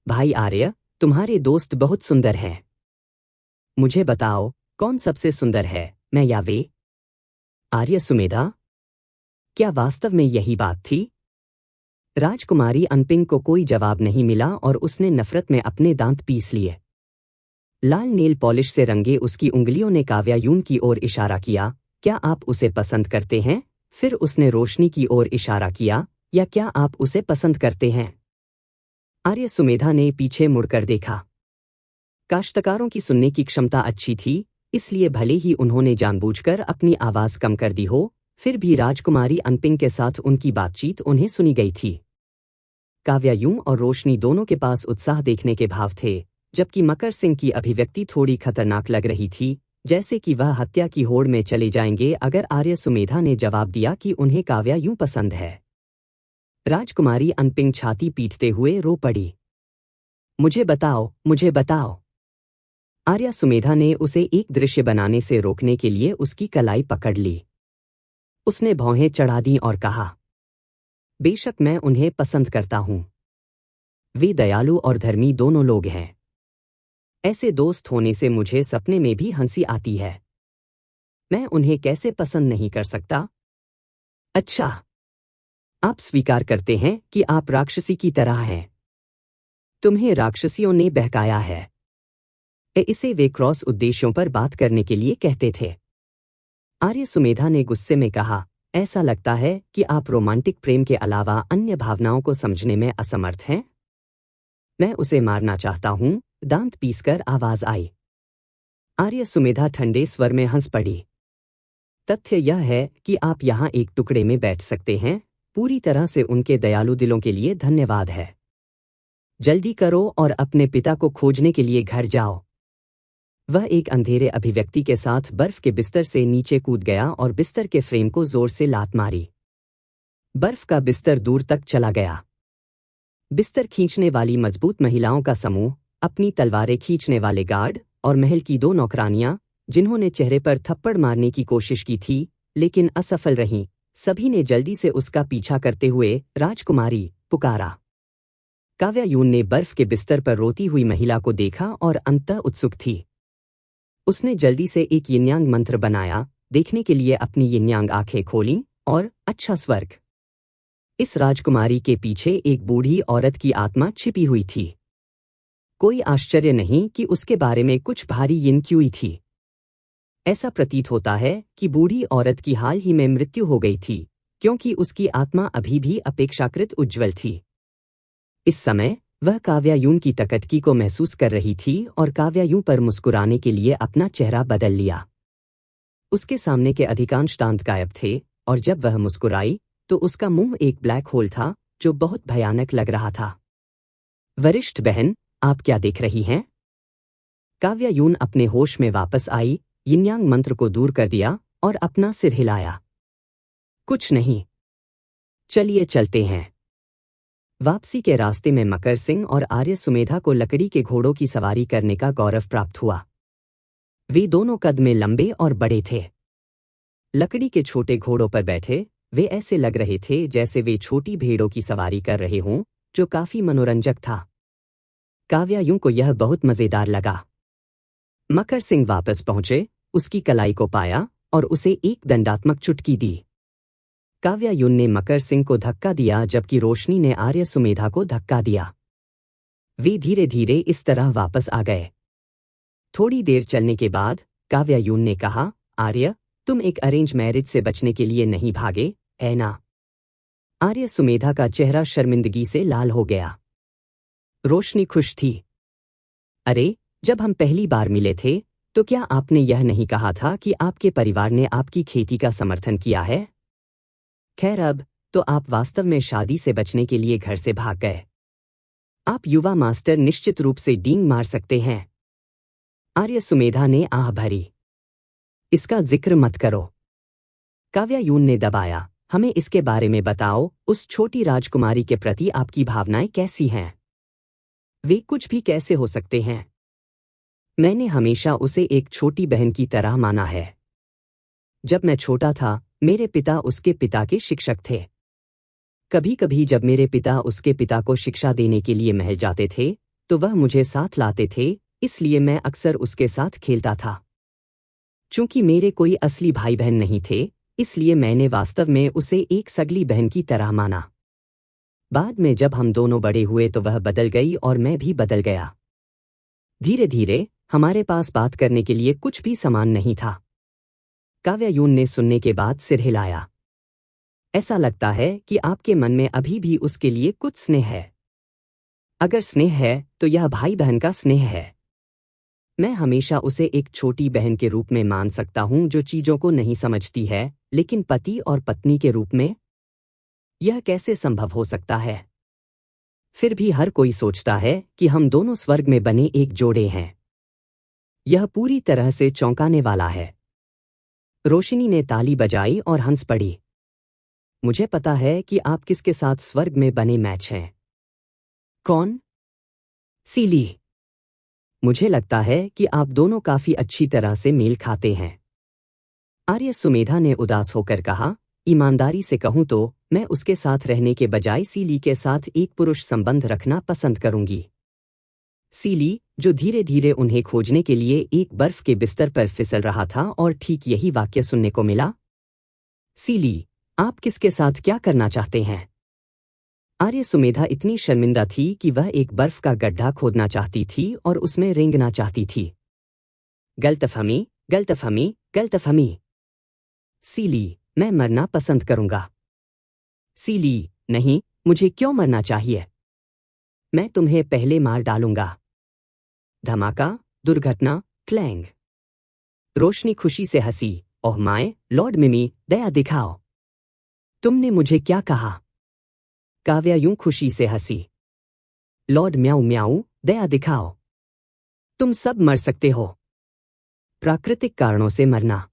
भाई आर्य, तुम्हारे दोस्त बहुत सुंदर हैं। मुझे बताओ, कौन सबसे सुंदर है, मैं या वे? आर्य सुमेधा? क्या वास्तव में यही बात थी? राजकुमारी अनपिंग को कोई जवाब नहीं मिला और उसने नफरत में अपने दांत पीस लिए। लाल नेल पॉलिश से रंगे उसकी उंगलियों ने काव्यायून की ओर इशारा किया, क्या आप उसे पसंद करते हैं? फिर उसने रोशनी की ओर इशारा किया, या क्या आप उसे पसंद करते हैं? आर्य सुमेधा ने पीछे मुड़कर देखा। काश्तकारों की सुनने की क्षमता अच्छी थी, इसलिए भले ही उन्होंने जानबूझकर अपनी आवाज कम कर दी हो, फिर भी राजकुमारी अनपिंग के साथ उनकी बातचीत उन्हें सुनी गई थी। काव्यायून और रोशनी दोनों के पास उत्साह देखने के भाव थे, जबकि मकर सिंह की अभिव्यक्ति थोड़ी खतरनाक लग रही थी, जैसे कि वह हत्या की होड़ में चले जाएंगे अगर आर्य सुमेधा ने जवाब दिया कि उन्हें काव्यायून पसंद है। राजकुमारी अनपिंग छाती पीटते हुए रो पड़ी। मुझे बताओ, मुझे बताओ। आर्य सुमेधा ने उसे एक दृश्य बनाने से रोकने के लिए उसकी कलाई पकड़ ली। उसने भौहें चढ़ा दी और कहा, बेशक मैं उन्हें पसंद करता हूं। वे दयालु और धर्मी दोनों लोग हैं। ऐसे दोस्त होने से मुझे सपने में भी हंसी आती है। मैं उन्हें कैसे पसंद नहीं कर सकता? अच्छा, आप स्वीकार करते हैं कि आप राक्षसी की तरह हैं। तुम्हें राक्षसियों ने बहकाया है। इसे वे क्रॉस उद्देश्यों पर बात करने के लिए कहते थे। आर्य सुमेधा ने गुस्से में कहा, ऐसा लगता है कि आप रोमांटिक प्रेम के अलावा अन्य भावनाओं को समझने में असमर्थ हैं। मैं उसे मारना चाहता हूं, दांत पीसकर आवाज आई। आर्य सुमेधा ठंडे स्वर में हंस पड़ी। तथ्य यह है कि आप यहां एक टुकड़े में बैठ सकते हैं, पूरी तरह से उनके दयालु दिलों के लिए धन्यवाद है। जल्दी करो और अपने पिता को खोजने के लिए घर जाओ। वह एक अंधेरे अभिव्यक्ति के साथ बर्फ के बिस्तर से नीचे कूद गया और बिस्तर के फ्रेम को जोर से लात मारी। बर्फ का बिस्तर दूर तक चला गया। बिस्तर खींचने वाली मजबूत महिलाओं का समूह, अपनी तलवारें खींचने वाले गार्ड और महल की 2 नौकरानियां, जिन्होंने चेहरे पर थप्पड़ मारने की कोशिश की थी लेकिन असफल रहीं, सभी ने जल्दी से उसका पीछा करते हुए राजकुमारी पुकारा। काव्यायून ने बर्फ के बिस्तर पर रोती हुई महिला को देखा और अंततः उत्सुक थी। उसने जल्दी से एक यिन्यांग मंत्र बनाया, देखने के लिए अपनी यिन्यांग आंखें खोलीं और अच्छा स्वर्ग। इस राजकुमारी के पीछे एक बूढ़ी औरत की आत्मा छिपी हुई थी। कोई आश्चर्य नहीं कि उसके बारे में कुछ भारी यिन क्यूई थी। ऐसा प्रतीत होता है कि बूढ़ी औरत की हाल ही में मृत्यु हो गई थी, क्योंकि उसकी आत्मा अभी भी अपेक्षाकृत उज्ज्वल थी। इस समय वह काव्यायून की टकटकी को महसूस कर रही थी और काव्यायून पर मुस्कुराने के लिए अपना चेहरा बदल लिया। उसके सामने के अधिकांश दांत गायब थे और जब वह मुस्कुराई तो उसका मुंह एक ब्लैक होल था जो बहुत भयानक लग रहा था। वरिष्ठ बहन, आप क्या देख रही हैं? काव्यायून अपने होश में वापस आई, यिन्यांग मंत्र को दूर कर दिया और अपना सिर हिलाया। कुछ नहीं। चलिए चलते हैं। वापसी के रास्ते में मकर सिंह और आर्य सुमेधा को लकड़ी के घोड़ों की सवारी करने का गौरव प्राप्त हुआ। वे दोनों कद में लंबे और बड़े थे। लकड़ी के छोटे घोड़ों पर बैठे वे ऐसे लग रहे थे जैसे वे छोटी भेड़ों की सवारी कर रहे हों, जो काफी मनोरंजक था। काव्यायूं को यह बहुत मजेदार लगा। मकर सिंह वापस पहुंचे, उसकी कलाई को पाया और उसे एक दंडात्मक चुटकी दी। काव्यायून ने मकर सिंह को धक्का दिया जबकि रोशनी ने आर्य सुमेधा को धक्का दिया। वे धीरे धीरे इस तरह वापस आ गए। थोड़ी देर चलने के बाद काव्यायून ने कहा, आर्य, तुम एक अरेंज मैरिज से बचने के लिए नहीं भागे, है ना? आर्य सुमेधा का चेहरा शर्मिंदगी से लाल हो गया। रोशनी खुश थी। अरे, जब हम पहली बार मिले थे तो क्या आपने यह नहीं कहा था कि आपके परिवार ने आपकी खेती का समर्थन किया है? खैर, अब तो आप वास्तव में शादी से बचने के लिए घर से भाग गए। आप युवा मास्टर निश्चित रूप से डींग मार सकते हैं। आर्य सुमेधा ने आह भरी। इसका जिक्र मत करो। काव्यायून ने दबाया, हमें इसके बारे में बताओ, उस छोटी राजकुमारी के प्रति आपकी भावनाएं कैसी हैं? वे कुछ भी कैसे हो सकते हैं? मैंने हमेशा उसे एक छोटी बहन की तरह माना है। जब मैं छोटा था, मेरे पिता उसके पिता के शिक्षक थे। कभी कभी जब मेरे पिता उसके पिता को शिक्षा देने के लिए महल जाते थे, तो वह मुझे साथ लाते थे, इसलिए मैं अक्सर उसके साथ खेलता था। चूंकि मेरे कोई असली भाई बहन नहीं थे, इसलिए मैंने वास्तव में उसे एक सगली बहन की तरह माना। बाद में जब हम दोनों बड़े हुए तो वह बदल गई और मैं भी बदल गया। धीरे धीरे हमारे पास बात करने के लिए कुछ भी सामान नहीं था। काव्यायून ने सुनने के बाद सिर हिलाया। ऐसा लगता है कि आपके मन में अभी भी उसके लिए कुछ स्नेह है। अगर स्नेह है तो यह भाई बहन का स्नेह है। मैं हमेशा उसे एक छोटी बहन के रूप में मान सकता हूं जो चीजों को नहीं समझती है, लेकिन पति और पत्नी के रूप में? यह कैसे संभव हो सकता है? फिर भी हर कोई सोचता है कि हम दोनों स्वर्ग में बने एक जोड़े हैं। यह पूरी तरह से चौंकाने वाला है। रोशनी ने ताली बजाई और हंस पड़ी। मुझे पता है कि आप किसके साथ स्वर्ग में बने मैच हैं। कौन? सीली। मुझे लगता है कि आप दोनों काफी अच्छी तरह से मेल खाते हैं। आर्य सुमेधा ने उदास होकर कहा, ईमानदारी से कहूं तो मैं उसके साथ रहने के बजाय सीली के साथ एक पुरुष संबंध रखना पसंद करूंगी। सीली, जो धीरे धीरे उन्हें खोजने के लिए एक बर्फ के बिस्तर पर फिसल रहा था और ठीक यही वाक्य सुनने को मिला। सीली, आप किसके साथ क्या करना चाहते हैं? आर्य सुमेधा इतनी शर्मिंदा थी कि वह एक बर्फ का गड्ढा खोदना चाहती थी और उसमें रेंगना चाहती थी। गलतफहमी, गलतफहमी, गलतफहमी। सीली, मैं मरना पसंद करूंगा। सीली, नहीं, मुझे क्यों मरना चाहिए? मैं तुम्हें पहले मार डालूंगा। धमाका, दुर्घटना, क्लैंग। रोशनी खुशी से हंसी। ओह माय लॉर्ड मिमी, दया दिखाओ। तुमने मुझे क्या कहा? काव्या यूं खुशी से हंसी। लॉर्ड म्याऊ म्याऊ, दया दिखाओ। तुम सब मर सकते हो। प्राकृतिक कारणों से मरना।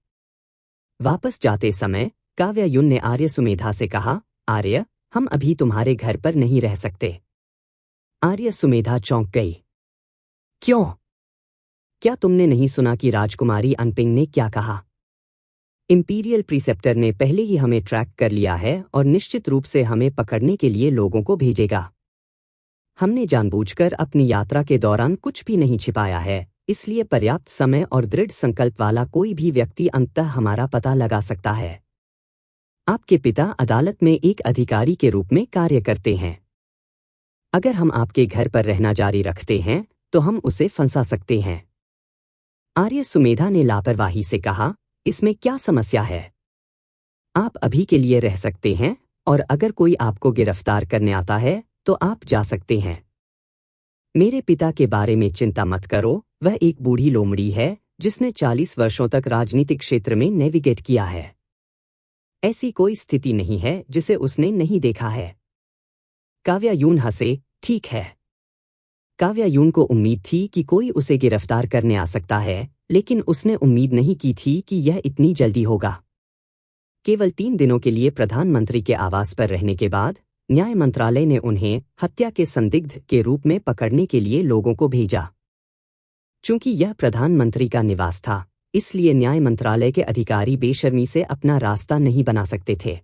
वापस जाते समय काव्या यून ने आर्य सुमेधा से कहा, आर्य, हम अभी तुम्हारे घर पर नहीं रह सकते। आर्य सुमेधा चौंक गई। क्यों? क्या तुमने नहीं सुना कि राजकुमारी अनपिंग ने क्या कहा? इंपीरियल प्रीसेप्टर ने पहले ही हमें ट्रैक कर लिया है और निश्चित रूप से हमें पकड़ने के लिए लोगों को भेजेगा। हमने जानबूझकर अपनी यात्रा के दौरान कुछ भी नहीं छिपाया है, इसलिए पर्याप्त समय और दृढ़ संकल्प वाला कोई भी व्यक्ति अंततः हमारा पता लगा सकता है। आपके पिता अदालत में एक अधिकारी के रूप में कार्य करते हैं। अगर हम आपके घर पर रहना जारी रखते हैं तो हम उसे फंसा सकते हैं। आर्य सुमेधा ने लापरवाही से कहा, इसमें क्या समस्या है? आप अभी के लिए रह सकते हैं और अगर कोई आपको गिरफ्तार करने आता है तो आप जा सकते हैं। मेरे पिता के बारे में चिंता मत करो, वह एक बूढ़ी लोमड़ी है जिसने 40 वर्षों तक राजनीतिक क्षेत्र में नेविगेट किया है। ऐसी कोई स्थिति नहीं है जिसे उसने नहीं देखा है। काव्या यून हंसे, ठीक है। काव्या यून को उम्मीद थी कि कोई उसे गिरफ्तार करने आ सकता है, लेकिन उसने उम्मीद नहीं की थी कि यह इतनी जल्दी होगा। केवल 3 दिनों के लिए प्रधानमंत्री के आवास पर रहने के बाद न्याय मंत्रालय ने उन्हें हत्या के संदिग्ध के रूप में पकड़ने के लिए लोगों को भेजा। चूंकि यह प्रधानमंत्री का निवास था, इसलिए न्याय मंत्रालय के अधिकारी बेशर्मी से अपना रास्ता नहीं बना सकते थे।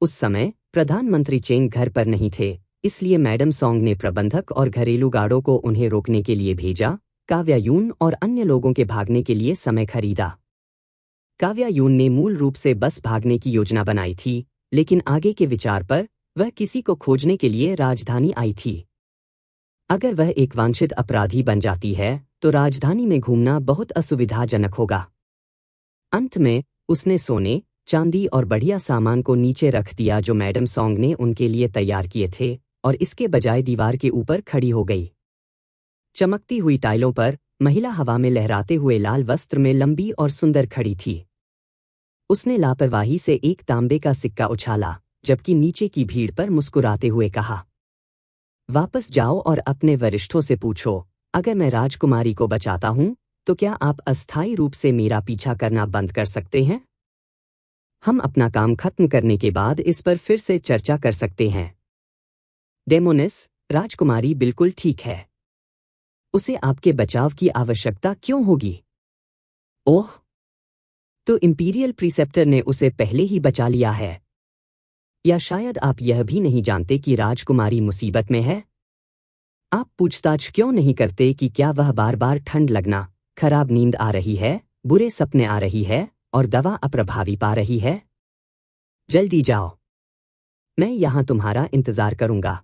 उस समय प्रधानमंत्री चेंग घर पर नहीं थे, इसलिए मैडम सॉन्ग ने प्रबंधक और घरेलू गार्डों को उन्हें रोकने के लिए भेजा। काव्या यून और अन्य लोगों के भागने के लिए समय खरीदा। काव्या यून ने मूल रूप से बस भागने की योजना बनाई थी, लेकिन आगे के विचार पर वह किसी को खोजने के लिए राजधानी आई थी। अगर वह एक वांछित अपराधी बन जाती है तो राजधानी में घूमना बहुत असुविधाजनक होगा। अंत में उसने सोने, चांदी और बढ़िया सामान को नीचे रख दिया जो मैडम सॉन्ग ने उनके लिए तैयार किए थे, और इसके बजाय दीवार के ऊपर खड़ी हो गई। चमकती हुई टाइलों पर महिला हवा में लहराते हुए लाल वस्त्र में लंबी और सुंदर खड़ी थी। उसने लापरवाही से एक तांबे का सिक्का उछाला, जबकि नीचे की भीड़ पर मुस्कुराते हुए कहा, वापस जाओ और अपने वरिष्ठों से पूछो, अगर मैं राजकुमारी को बचाता हूं तो क्या आप अस्थायी रूप से मेरा पीछा करना बंद कर सकते हैं? हम अपना काम खत्म करने के बाद इस पर फिर से चर्चा कर सकते हैं। डेमोनिस, राजकुमारी बिल्कुल ठीक है। उसे आपके बचाव की आवश्यकता क्यों होगी? ओह, तो इंपीरियल प्रीसेप्टर ने उसे पहले ही बचा लिया है। या शायद आप यह भी नहीं जानते कि राजकुमारी मुसीबत में है? आप पूछताछ क्यों नहीं करते कि क्या वह बार बार ठंड लगना, खराब नींद आ रही है, बुरे सपने आ रही है और दवा अप्रभावी पा रही है? जल्दी जाओ, मैं यहां तुम्हारा इंतजार करूंगा।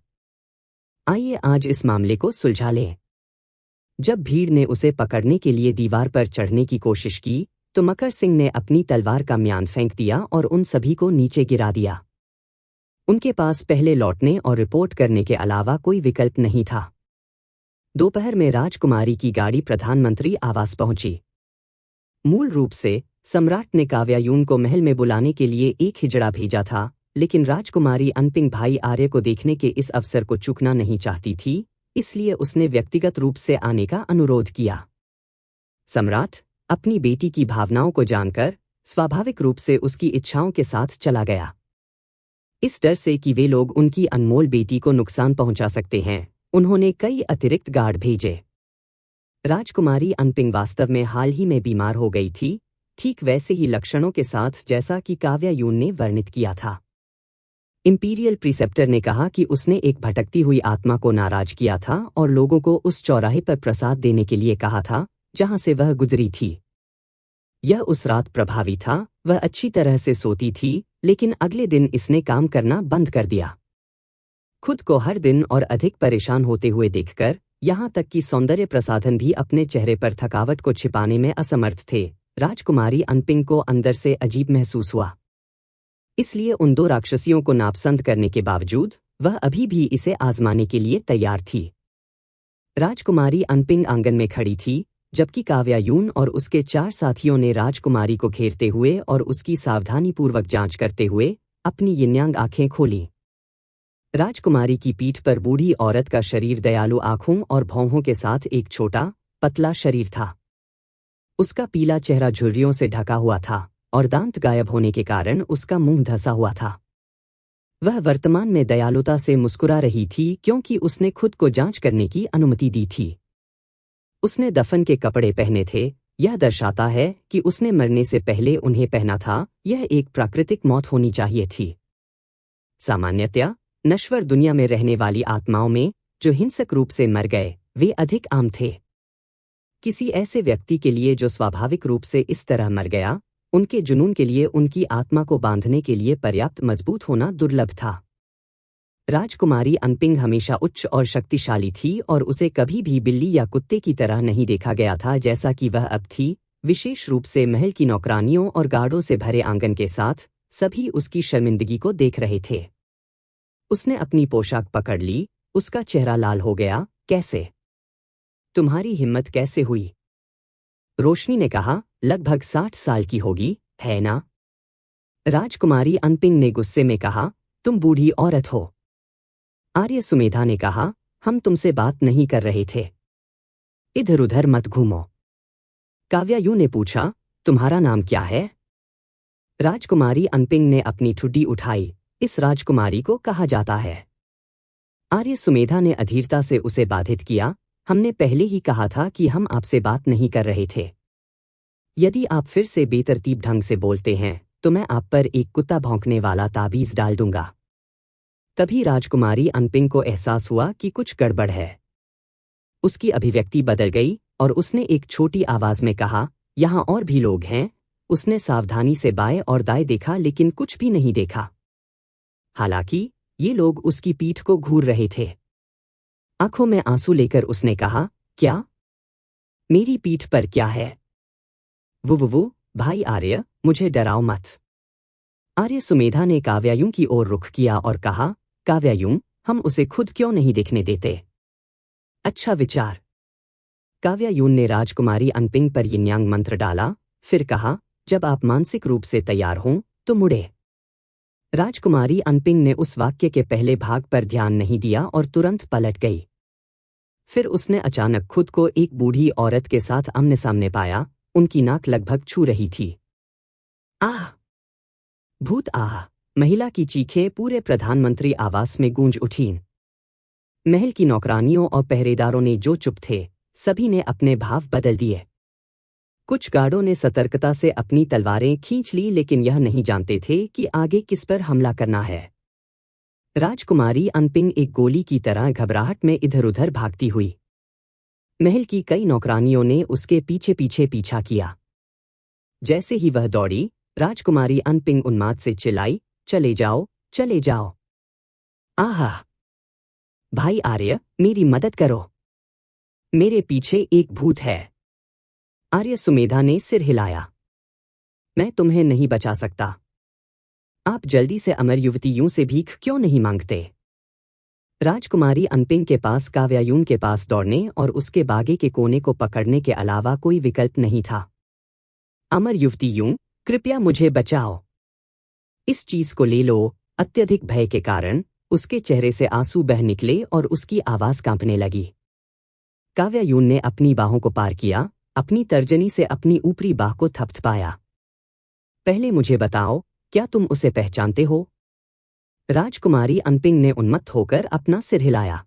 आइए आज इस मामले को सुलझा लें। जब भीड़ ने उसे पकड़ने के लिए दीवार पर चढ़ने की कोशिश की तो मकर सिंह ने अपनी तलवार का म्यान फेंक दिया और उन सभी को नीचे गिरा दिया। उनके पास पहले लौटने और रिपोर्ट करने के अलावा कोई विकल्प नहीं था। दोपहर में राजकुमारी की गाड़ी प्रधानमंत्री आवास पहुंची। मूल रूप से सम्राट ने काव्या यून को महल में बुलाने के लिए एक हिजड़ा भेजा था, लेकिन राजकुमारी अनपिंग भाई आर्य को देखने के इस अवसर को चूकना नहीं चाहती थी, इसलिए उसने व्यक्तिगत रूप से आने का अनुरोध किया। सम्राट अपनी बेटी की भावनाओं को जानकर स्वाभाविक रूप से उसकी इच्छाओं के साथ चला गया। इस डर से कि वे लोग उनकी अनमोल बेटी को नुकसान पहुंचा सकते हैं, उन्होंने कई अतिरिक्त गार्ड भेजे। राजकुमारी अनपिंग वास्तव में हाल ही में बीमार हो गई थी, ठीक वैसे ही लक्षणों के साथ जैसा कि काव्या यून ने वर्णित किया था। इंपीरियल प्रीसेप्टर ने कहा कि उसने एक भटकती हुई आत्मा को नाराज किया था और लोगों को उस चौराहे पर प्रसाद देने के लिए कहा था जहां से वह गुजरी थी। यह उस रात प्रभावी था, वह अच्छी तरह से सोती थी, लेकिन अगले दिन इसने काम करना बंद कर दिया। खुद को हर दिन और अधिक परेशान होते हुए देखकर, यहाँ तक कि सौंदर्य प्रसाधन भी अपने चेहरे पर थकावट को छिपाने में असमर्थ थे, राजकुमारी अनपिंग को अंदर से अजीब महसूस हुआ। इसलिए उन दो राक्षसियों को नापसंद करने के बावजूद वह अभी भी इसे आजमाने के लिए तैयार थी। राजकुमारी अनपिंग आंगन में खड़ी थी, जबकि काव्यायून और उसके 4 साथियों ने राजकुमारी को घेरते हुए और उसकी सावधानीपूर्वक जांच करते हुए अपनी यिन्यांग आंखें खोलीं। राजकुमारी की पीठ पर बूढ़ी औरत का शरीर दयालु आंखों और भौहों के साथ एक छोटा, पतला शरीर था। उसका पीला चेहरा झुर्रियों से ढका हुआ था और दांत गायब होने के कारण उसका मुंह धंसा हुआ था। वह वर्तमान में दयालुता से मुस्कुरा रही थी क्योंकि उसने खुद को जांच करने की अनुमति दी थी। उसने दफन के कपड़े पहने थे, यह दर्शाता है कि उसने मरने से पहले उन्हें पहना था। यह एक प्राकृतिक मौत होनी चाहिए थी। सामान्यतया नश्वर दुनिया में रहने वाली आत्माओं में जो हिंसक रूप से मर गए, वे अधिक आम थे। किसी ऐसे व्यक्ति के लिए जो स्वाभाविक रूप से इस तरह मर गया, उनके जुनून के लिए उनकी आत्मा को बांधने के लिए पर्याप्त मजबूत होना दुर्लभ था। राजकुमारी अनपिंग हमेशा उच्च और शक्तिशाली थी और उसे कभी भी बिल्ली या कुत्ते की तरह नहीं देखा गया था जैसा कि वह अब थी, विशेष रूप से महल की नौकरानियों और गार्डों से भरे आंगन के साथ। सभी उसकी शर्मिंदगी को देख रहे थे। उसने अपनी पोशाक पकड़ ली, उसका चेहरा लाल हो गया। कैसे? तुम्हारी हिम्मत कैसे हुई? रोशनी ने कहा, लगभग 60 साल की होगी, है ना? राजकुमारी अनपिंग ने गुस्से में कहा, तुम बूढ़ी औरत हो। आर्य सुमेधा ने कहा, हम तुमसे बात नहीं कर रहे थे। इधर उधर मत घूमो। काव्यायू ने पूछा, तुम्हारा नाम क्या है? राजकुमारी अनपिंग ने अपनी ठुड्डी उठाई, इस राजकुमारी को कहा जाता है। आर्य सुमेधा ने अधीरता से उसे बाधित किया, हमने पहले ही कहा था कि हम आपसे बात नहीं कर रहे थे। यदि आप फिर से बेतरतीब ढंग से बोलते हैं तो मैं आप पर एक कुत्ता भौंकने वाला ताबीज डाल दूंगा। तभी राजकुमारी अनपिंग को एहसास हुआ कि कुछ गड़बड़ है। उसकी अभिव्यक्ति बदल गई और उसने एक छोटी आवाज में कहा, यहाँ और भी लोग हैं। उसने सावधानी से बाएं और दाएं देखा लेकिन कुछ भी नहीं देखा। हालांकि ये लोग उसकी पीठ को घूर रहे थे। आंखों में आंसू लेकर उसने कहा, क्या? मेरी पीठ पर क्या है? वो भाई आर्य, मुझे डराओ मत। आर्य सुमेधा ने काव्यायूं की ओर रुख किया और कहा, काव्यायूं, हम उसे खुद क्यों नहीं देखने देते? अच्छा विचार। काव्यायूं ने राजकुमारी अनपिंग पर यिन्यांग मंत्र डाला, फिर कहा, जब आप मानसिक रूप से तैयार हों तो मुड़े। राजकुमारी अनपिंग ने उस वाक्य के पहले भाग पर ध्यान नहीं दिया और तुरंत पलट गई। फिर उसने अचानक खुद को एक बूढ़ी औरत के साथ आमने सामने पाया, उनकी नाक लगभग छू रही थी। आह! भूत आह! महिला की चीखें पूरे प्रधानमंत्री आवास में गूंज उठीं। महल की नौकरानियों और पहरेदारों ने जो चुप थे, सभी ने अपने भाव बदल दिए। कुछ गार्डों ने सतर्कता से अपनी तलवारें खींच ली लेकिन यह नहीं जानते थे कि आगे किस पर हमला करना है। राजकुमारी अनपिंग एक गोली की तरह घबराहट में इधर उधर भागती हुई। महल की कई नौकरानियों ने उसके पीछे पीछे पीछा किया। जैसे ही वह दौड़ी, राजकुमारी अनपिंग उन्माद से चिल्लाई, चले जाओ, चले जाओ। आहा! भाई आर्य, मेरी मदद करो। मेरे पीछे एक भूत है। आर्य सुमेधा ने सिर हिलाया। मैं तुम्हें नहीं बचा सकता। आप जल्दी से अमर युवतियों से भीख क्यों नहीं मांगते? राजकुमारी अनपिंग के पास काव्यायूं के पास दौड़ने और उसके बागे के कोने को पकड़ने के अलावा कोई विकल्प नहीं था। अमर युवतियों, कृपया मुझे बचाओ। इस चीज को ले लो। अत्यधिक भय के कारण उसके चेहरे से आंसू बह निकले और उसकी आवाज कांपने लगी। काव्यायूं ने अपनी बाहों को पार किया, अपनी तर्जनी से अपनी ऊपरी बाह को थपथपाया। पहले मुझे बताओ, क्या तुम उसे पहचानते हो? राजकुमारी अनपिंग ने उन्मत्त होकर अपना सिर हिलाया।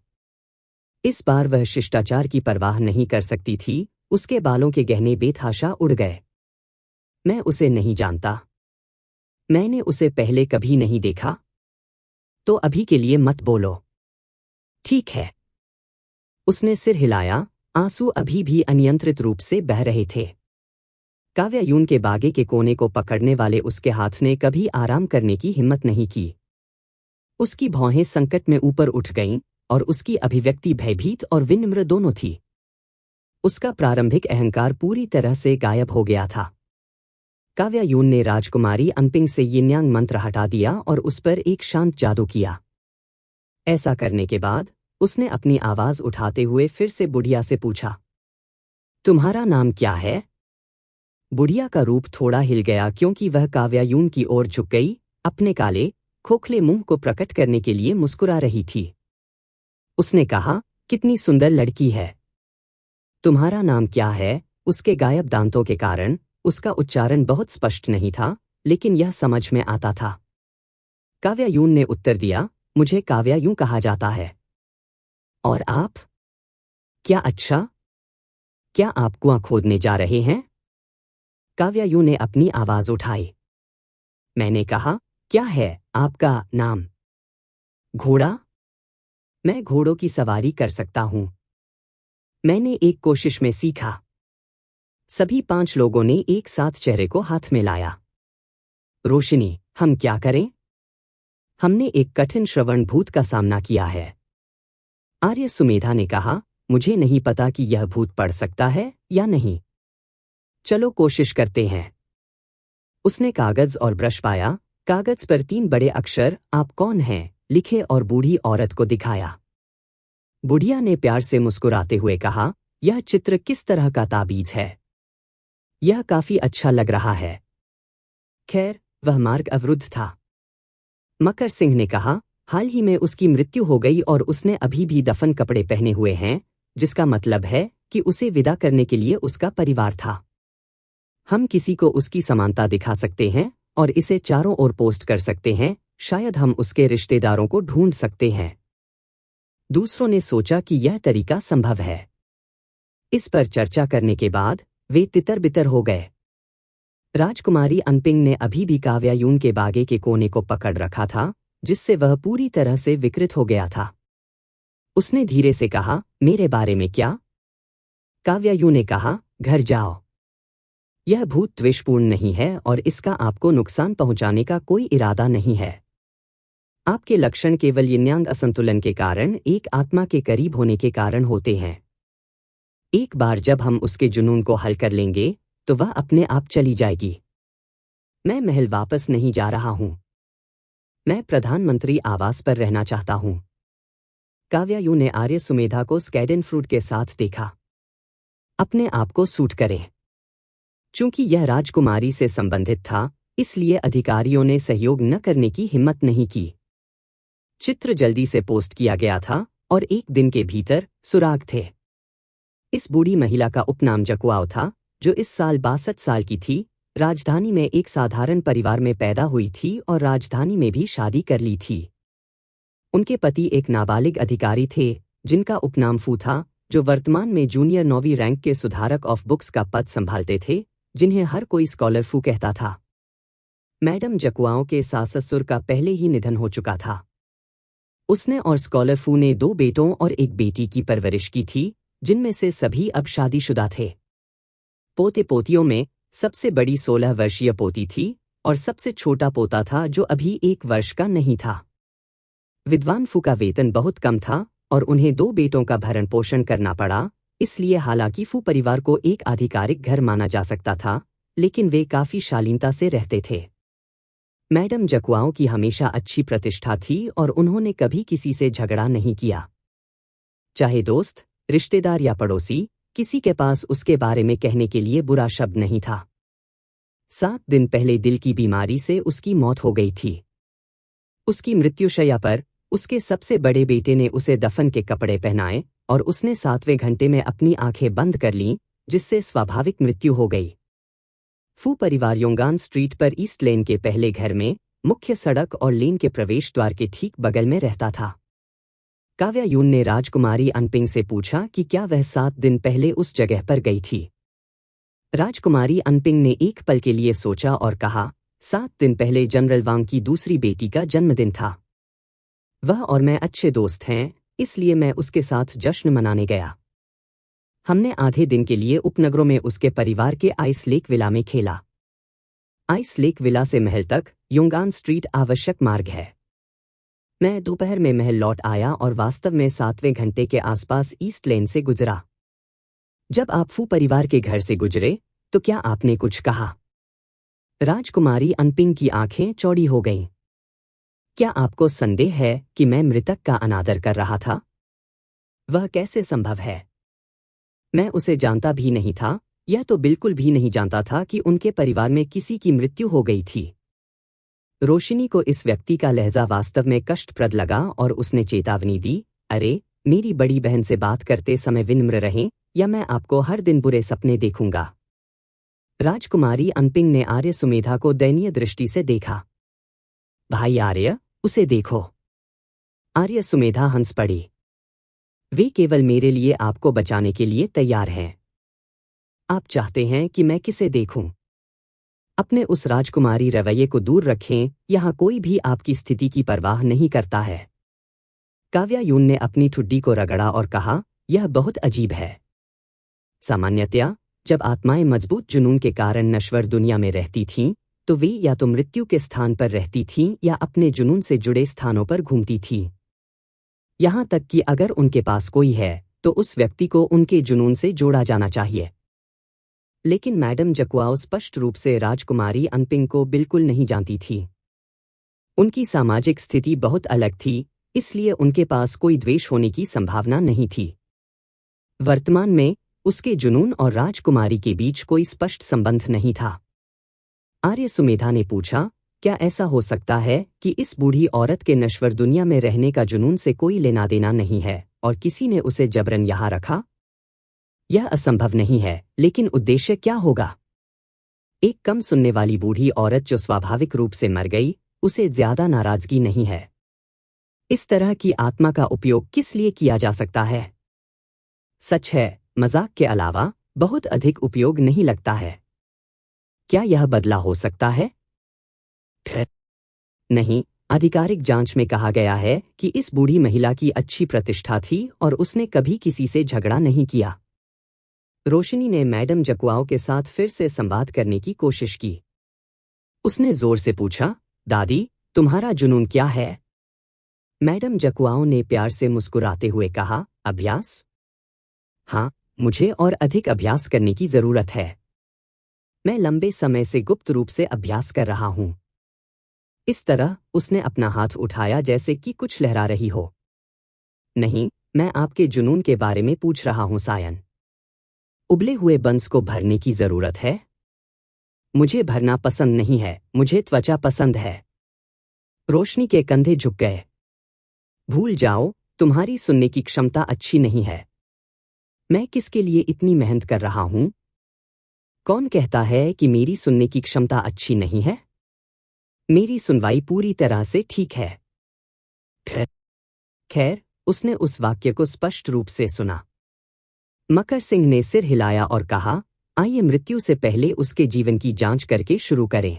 इस बार वह शिष्टाचार की परवाह नहीं कर सकती थी, उसके बालों के गहने बेतहाशा उड़ गए। मैं उसे नहीं जानता। मैंने उसे पहले कभी नहीं देखा। तो अभी के लिए मत बोलो। ठीक है। उसने सिर हिलाया, आंसू अभी भी अनियंत्रित रूप से बह रहे थे। काव्यायून के बागे के कोने को पकड़ने वाले उसके हाथ ने कभी आराम करने की हिम्मत नहीं की। उसकी भौहें संकट में ऊपर उठ गईं और उसकी अभिव्यक्ति भयभीत और विनम्र दोनों थी। उसका प्रारंभिक अहंकार पूरी तरह से गायब हो गया था। काव्यायून ने राजकुमारी अनपिंग से यिन्यांग मंत्र हटा दिया और उस पर एक शांत जादू किया। ऐसा करने के बाद उसने अपनी आवाज उठाते हुए फिर से बुढ़िया से पूछा, तुम्हारा नाम क्या है? बुढ़िया का रूप थोड़ा हिल गया क्योंकि वह काव्यायून की ओर झुक गई, अपने काले खोखले मुंह को प्रकट करने के लिए मुस्कुरा रही थी। उसने कहा, कितनी सुंदर लड़की है। तुम्हारा नाम क्या है? उसके गायब दांतों के कारण उसका उच्चारण बहुत स्पष्ट नहीं था, लेकिन यह समझ में आता था। काव्यायून ने उत्तर दिया, मुझे काव्यायूं कहा जाता है। और आप? क्या अच्छा? क्या आप कुआं खोदने जा रहे हैं? काव्यायूं ने अपनी आवाज उठाई। मैंने कहा, क्या है आपका नाम? घोड़ा? मैं घोड़ों की सवारी कर सकता हूं। मैंने एक कोशिश में सीखा। सभी 5 लोगों ने एक साथ चेहरे को हाथ में लाया। रोशनी, हम क्या करें? हमने एक कठिन श्रवण भूत का सामना किया है। आर्य सुमेधा ने कहा, मुझे नहीं पता कि यह भूत पढ़ सकता है या नहीं। चलो कोशिश करते हैं। उसने कागज और ब्रश पाया, कागज पर 3 बड़े अक्षर आप कौन हैं लिखे और बूढ़ी औरत को दिखाया। बुढ़िया ने प्यार से मुस्कुराते हुए कहा, यह चित्र किस तरह का ताबीज है? यह काफी अच्छा लग रहा है। खैर, वह मार्ग अवरुद्ध था। मकर सिंह ने कहा, हाल ही में उसकी मृत्यु हो गई और उसने अभी भी दफन कपड़े पहने हुए हैं, जिसका मतलब है कि उसे विदा करने के लिए उसका परिवार था। हम किसी को उसकी समानता दिखा सकते हैं और इसे चारों ओर पोस्ट कर सकते हैं, शायद हम उसके रिश्तेदारों को ढूंढ सकते हैं। दूसरों ने सोचा कि यह तरीका संभव है। इस पर चर्चा करने के बाद वे तितर बितर हो गए। राजकुमारी अनपिंग ने अभी भी काव्यायून के बागे के कोने को पकड़ रखा था, जिससे वह पूरी तरह से विकृत हो गया था। उसने धीरे से कहा, मेरे बारे में क्या? काव्यायून ने कहा, घर जाओ। यह भूत द्वेषपूर्ण नहीं है और इसका आपको नुकसान पहुंचाने का कोई इरादा नहीं है। आपके लक्षण केवल यिन्यांग असंतुलन के कारण एक आत्मा के करीब होने के कारण होते हैं। एक बार जब हम उसके जुनून को हल कर लेंगे, तो वह अपने आप चली जाएगी। मैं महल वापस नहीं जा रहा हूं। मैं प्रधानमंत्री आवास पर रहना चाहता हूं। काव्यायूं ने आर्य सुमेधा को स्कैडन फ्रूट के साथ देखा। अपने आप को सूट करें। चूंकि यह राजकुमारी से संबंधित था, इसलिए अधिकारियों ने सहयोग न करने की हिम्मत नहीं की। चित्र जल्दी से पोस्ट किया गया था और एक दिन के भीतर सुराग थे। इस बूढ़ी महिला का उपनाम जकुआओ था, जो इस साल 62 साल की थी, राजधानी में एक साधारण परिवार में पैदा हुई थी और राजधानी में भी शादी कर ली थी। उनके पति एक नाबालिग अधिकारी थे, जिनका उपनाम फू था, जो वर्तमान में जूनियर 9वीं रैंक के सुधारक ऑफ बुक्स का पद संभालते थे, जिन्हें हर कोई स्कॉलर फू कहता था। मैडम जकुआओं के सास ससुर का पहले ही निधन हो चुका था। उसने और स्कॉलर फू ने 2 बेटों और एक बेटी की परवरिश की थी, जिनमें से सभी अब शादीशुदा थे। पोते पोतियों में सबसे बड़ी 16 वर्षीय पोती थी और सबसे छोटा पोता था जो अभी 1 वर्ष का नहीं था। विद्वान फू का वेतन बहुत कम था और उन्हें 2 बेटों का भरण पोषण करना पड़ा, इसलिए हालांकि फू परिवार को एक आधिकारिक घर माना जा सकता था, लेकिन वे काफी शालीनता से रहते थे। मैडम जकुआओं की हमेशा अच्छी प्रतिष्ठा थी और उन्होंने कभी किसी से झगड़ा नहीं किया। चाहे दोस्त, रिश्तेदार या पड़ोसी, किसी के पास उसके बारे में कहने के लिए बुरा शब्द नहीं था। 7 दिन पहले दिल की बीमारी से उसकी मौत हो गई थी। उसकी मृत्युशैया पर उसके सबसे बड़े बेटे ने उसे दफन के कपड़े पहनाए और उसने 7वें घंटे में अपनी आंखें बंद कर लीं, जिससे स्वाभाविक मृत्यु हो गई। फू परिवार योंगान स्ट्रीट पर ईस्ट लेन के पहले घर में, मुख्य सड़क और लेन के प्रवेश द्वार के ठीक बगल में रहता था। काव्यायून ने राजकुमारी अनपिंग से पूछा कि क्या वह 7 दिन पहले उस जगह पर गई थी। राजकुमारी अनपिंग ने एक पल के लिए सोचा और कहा, 7 दिन पहले जनरल वांग की दूसरी बेटी का जन्मदिन था। वह और मैं अच्छे दोस्त हैं, इसलिए मैं उसके साथ जश्न मनाने गया। हमने आधे दिन के लिए उपनगरों में उसके परिवार के आइस लेक विला में खेला। आइस लेक विला से महल तक योंगान स्ट्रीट आवश्यक मार्ग है। मैं दोपहर में महल लौट आया और वास्तव में 7वें घंटे के आसपास ईस्ट लेन से गुजरा। जब आप फू परिवार के घर से गुजरे तो क्या आपने कुछ कहा? राजकुमारी अनपिंग की आंखें चौड़ी हो गईं। क्या आपको संदेह है कि मैं मृतक का अनादर कर रहा था? वह कैसे संभव है? मैं उसे जानता भी नहीं था, यह तो बिल्कुल भी नहीं जानता था कि उनके परिवार में किसी की मृत्यु हो गई थी। रोशिनी को इस व्यक्ति का लहजा वास्तव में कष्टप्रद लगा और उसने चेतावनी दी, अरे, मेरी बड़ी बहन से बात करते समय विनम्र रहें या मैं आपको हर दिन बुरे सपने देखूंगा। राजकुमारी अनपिंग ने आर्य सुमेधा को दयनीय दृष्टि से देखा। भाई आर्य, उसे देखो। आर्य सुमेधा हंस पड़ी। वे केवल मेरे लिए आपको बचाने के लिए तैयार हैं। आप चाहते हैं कि मैं किसे देखूं? अपने उस राजकुमारी रवैये को दूर रखें, यहां कोई भी आपकी स्थिति की परवाह नहीं करता है। काव्यायून ने अपनी ठुड्डी को रगड़ा और कहा, यह बहुत अजीब है। सामान्यतया जब आत्माएं मजबूत जुनून के कारण नश्वर दुनिया में रहती थीं, तो वे या तो मृत्यु के स्थान पर रहती थीं या अपने जुनून से जुड़े स्थानों पर घूमती थीं। यहां तक कि अगर उनके पास कोई है तो उस व्यक्ति को उनके जुनून से जोड़ा जाना चाहिए। लेकिन मैडम जकुआओ स्पष्ट रूप से राजकुमारी अनपिंग को बिल्कुल नहीं जानती थी। उनकी सामाजिक स्थिति बहुत अलग थी, इसलिए उनके पास कोई द्वेष होने की संभावना नहीं थी। वर्तमान में उसके जुनून और राजकुमारी के बीच कोई स्पष्ट संबंध नहीं था। आर्य सुमेधा ने पूछा, क्या ऐसा हो सकता है कि इस बूढ़ी औरत के नश्वर दुनिया में रहने का जुनून से कोई लेना देना नहीं है और किसी ने उसे जबरन यहाँ रखा? यह असंभव नहीं है, लेकिन उद्देश्य क्या होगा? एक कम सुनने वाली बूढ़ी औरत जो स्वाभाविक रूप से मर गई, उसे ज्यादा नाराजगी नहीं है। इस तरह की आत्मा का उपयोग किस लिए किया जा सकता है? सच है, मजाक के अलावा बहुत अधिक उपयोग नहीं लगता है। क्या यह बदला हो सकता है? नहीं, आधिकारिक जांच में कहा गया है कि इस बूढ़ी महिला की अच्छी प्रतिष्ठा थी और उसने कभी किसी से झगड़ा नहीं किया। रोशिनी ने मैडम जकुआओ के साथ फिर से संवाद करने की कोशिश की। उसने जोर से पूछा, दादी, तुम्हारा जुनून क्या है? मैडम जकुआओ ने प्यार से मुस्कुराते हुए कहा, अभ्यास। हाँ, मुझे और अधिक अभ्यास करने की जरूरत है। मैं लंबे समय से गुप्त रूप से अभ्यास कर रहा हूं। इस तरह उसने अपना हाथ उठाया जैसे कि कुछ लहरा रही हो। नहीं, मैं आपके जुनून के बारे में पूछ रहा हूं सायन। उबले हुए बंस को भरने की जरूरत है? मुझे भरना पसंद नहीं है, मुझे त्वचा पसंद है। रोशनी के कंधे झुक गए। भूल जाओ, तुम्हारी सुनने की क्षमता अच्छी नहीं है। मैं किसके लिए इतनी मेहनत कर रहा हूं? कौन कहता है कि मेरी सुनने की क्षमता अच्छी नहीं है? मेरी सुनवाई पूरी तरह से ठीक है। खैर, उसने उस वाक्य को स्पष्ट रूप से सुना। मकर सिंह ने सिर हिलाया और कहा, आइए मृत्यु से पहले उसके जीवन की जांच करके शुरू करें।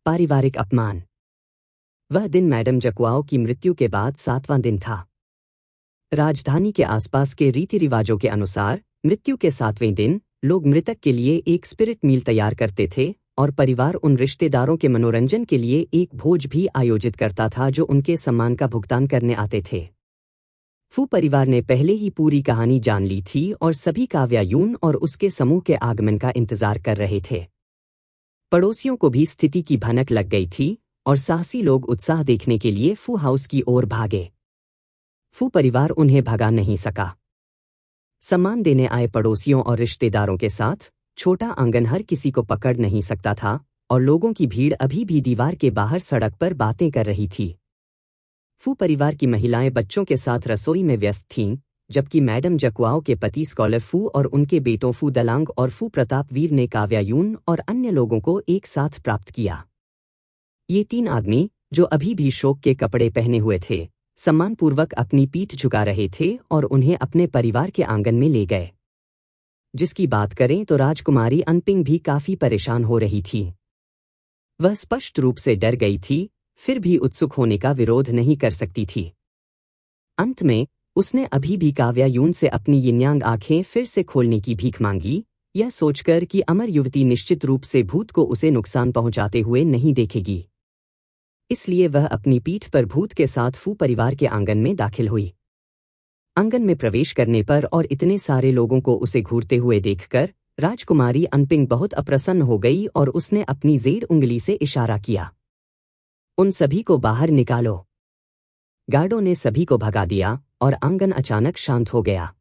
पारिवारिक अपमान। वह दिन मैडम जकुआओ की मृत्यु के बाद 7वां दिन था। राजधानी के आसपास के रीति रिवाजों के अनुसार मृत्यु के 7वें दिन लोग मृतक के लिए एक स्पिरिट मील तैयार करते थे और परिवार उन रिश्तेदारों के मनोरंजन के लिए एक भोज भी आयोजित करता था जो उनके सम्मान का भुगतान करने आते थे। फू परिवार ने पहले ही पूरी कहानी जान ली थी और सभी काव्यायून और उसके समूह के आगमन का इंतजार कर रहे थे। पड़ोसियों को भी स्थिति की भनक लग गई थी और साहसी लोग उत्साह देखने के लिए फू हाउस की ओर भागे। फू परिवार उन्हें भगा नहीं सका। सम्मान देने आए पड़ोसियों और रिश्तेदारों के साथ छोटा आंगन हर किसी को पकड़ नहीं सकता था और लोगों की भीड़ अभी भी दीवार के बाहर सड़क पर बातें कर रही थी। फू परिवार की महिलाएं बच्चों के साथ रसोई में व्यस्त थीं, जबकि मैडम जकुआओ के पति स्कॉलर फू और उनके बेटों फू दलांग और फू प्रतापवीर ने काव्यायून और अन्य लोगों को एक साथ प्राप्त किया। ये 3 आदमी, जो अभी भी शोक के कपड़े पहने हुए थे, सम्मानपूर्वक अपनी पीठ झुका रहे थे और उन्हें अपने परिवार के आंगन में ले गए। जिसकी बात करें तो राजकुमारी अनपिंग भी काफी परेशान हो रही थी। वह स्पष्ट रूप से डर गई थी, फिर भी उत्सुक होने का विरोध नहीं कर सकती थी। अंत में उसने अभी भी काव्या यून से अपनी यिन्यांग आंखें फिर से खोलने की भीख मांगी, यह सोचकर कि अमर युवती निश्चित रूप से भूत को उसे नुकसान पहुंचाते हुए नहीं देखेगी। इसलिए वह अपनी पीठ पर भूत के साथ फू परिवार के आंगन में दाखिल हुई। आंगन में प्रवेश करने पर और इतने सारे लोगों को उसे घूरते हुए देखकर राजकुमारी अनपिंग बहुत अप्रसन्न हो गई और उसने अपनी जेड उंगली से इशारा किया, उन सभी को बाहर निकालो। गार्डों ने सभी को भगा दिया और आंगन अचानक शांत हो गया।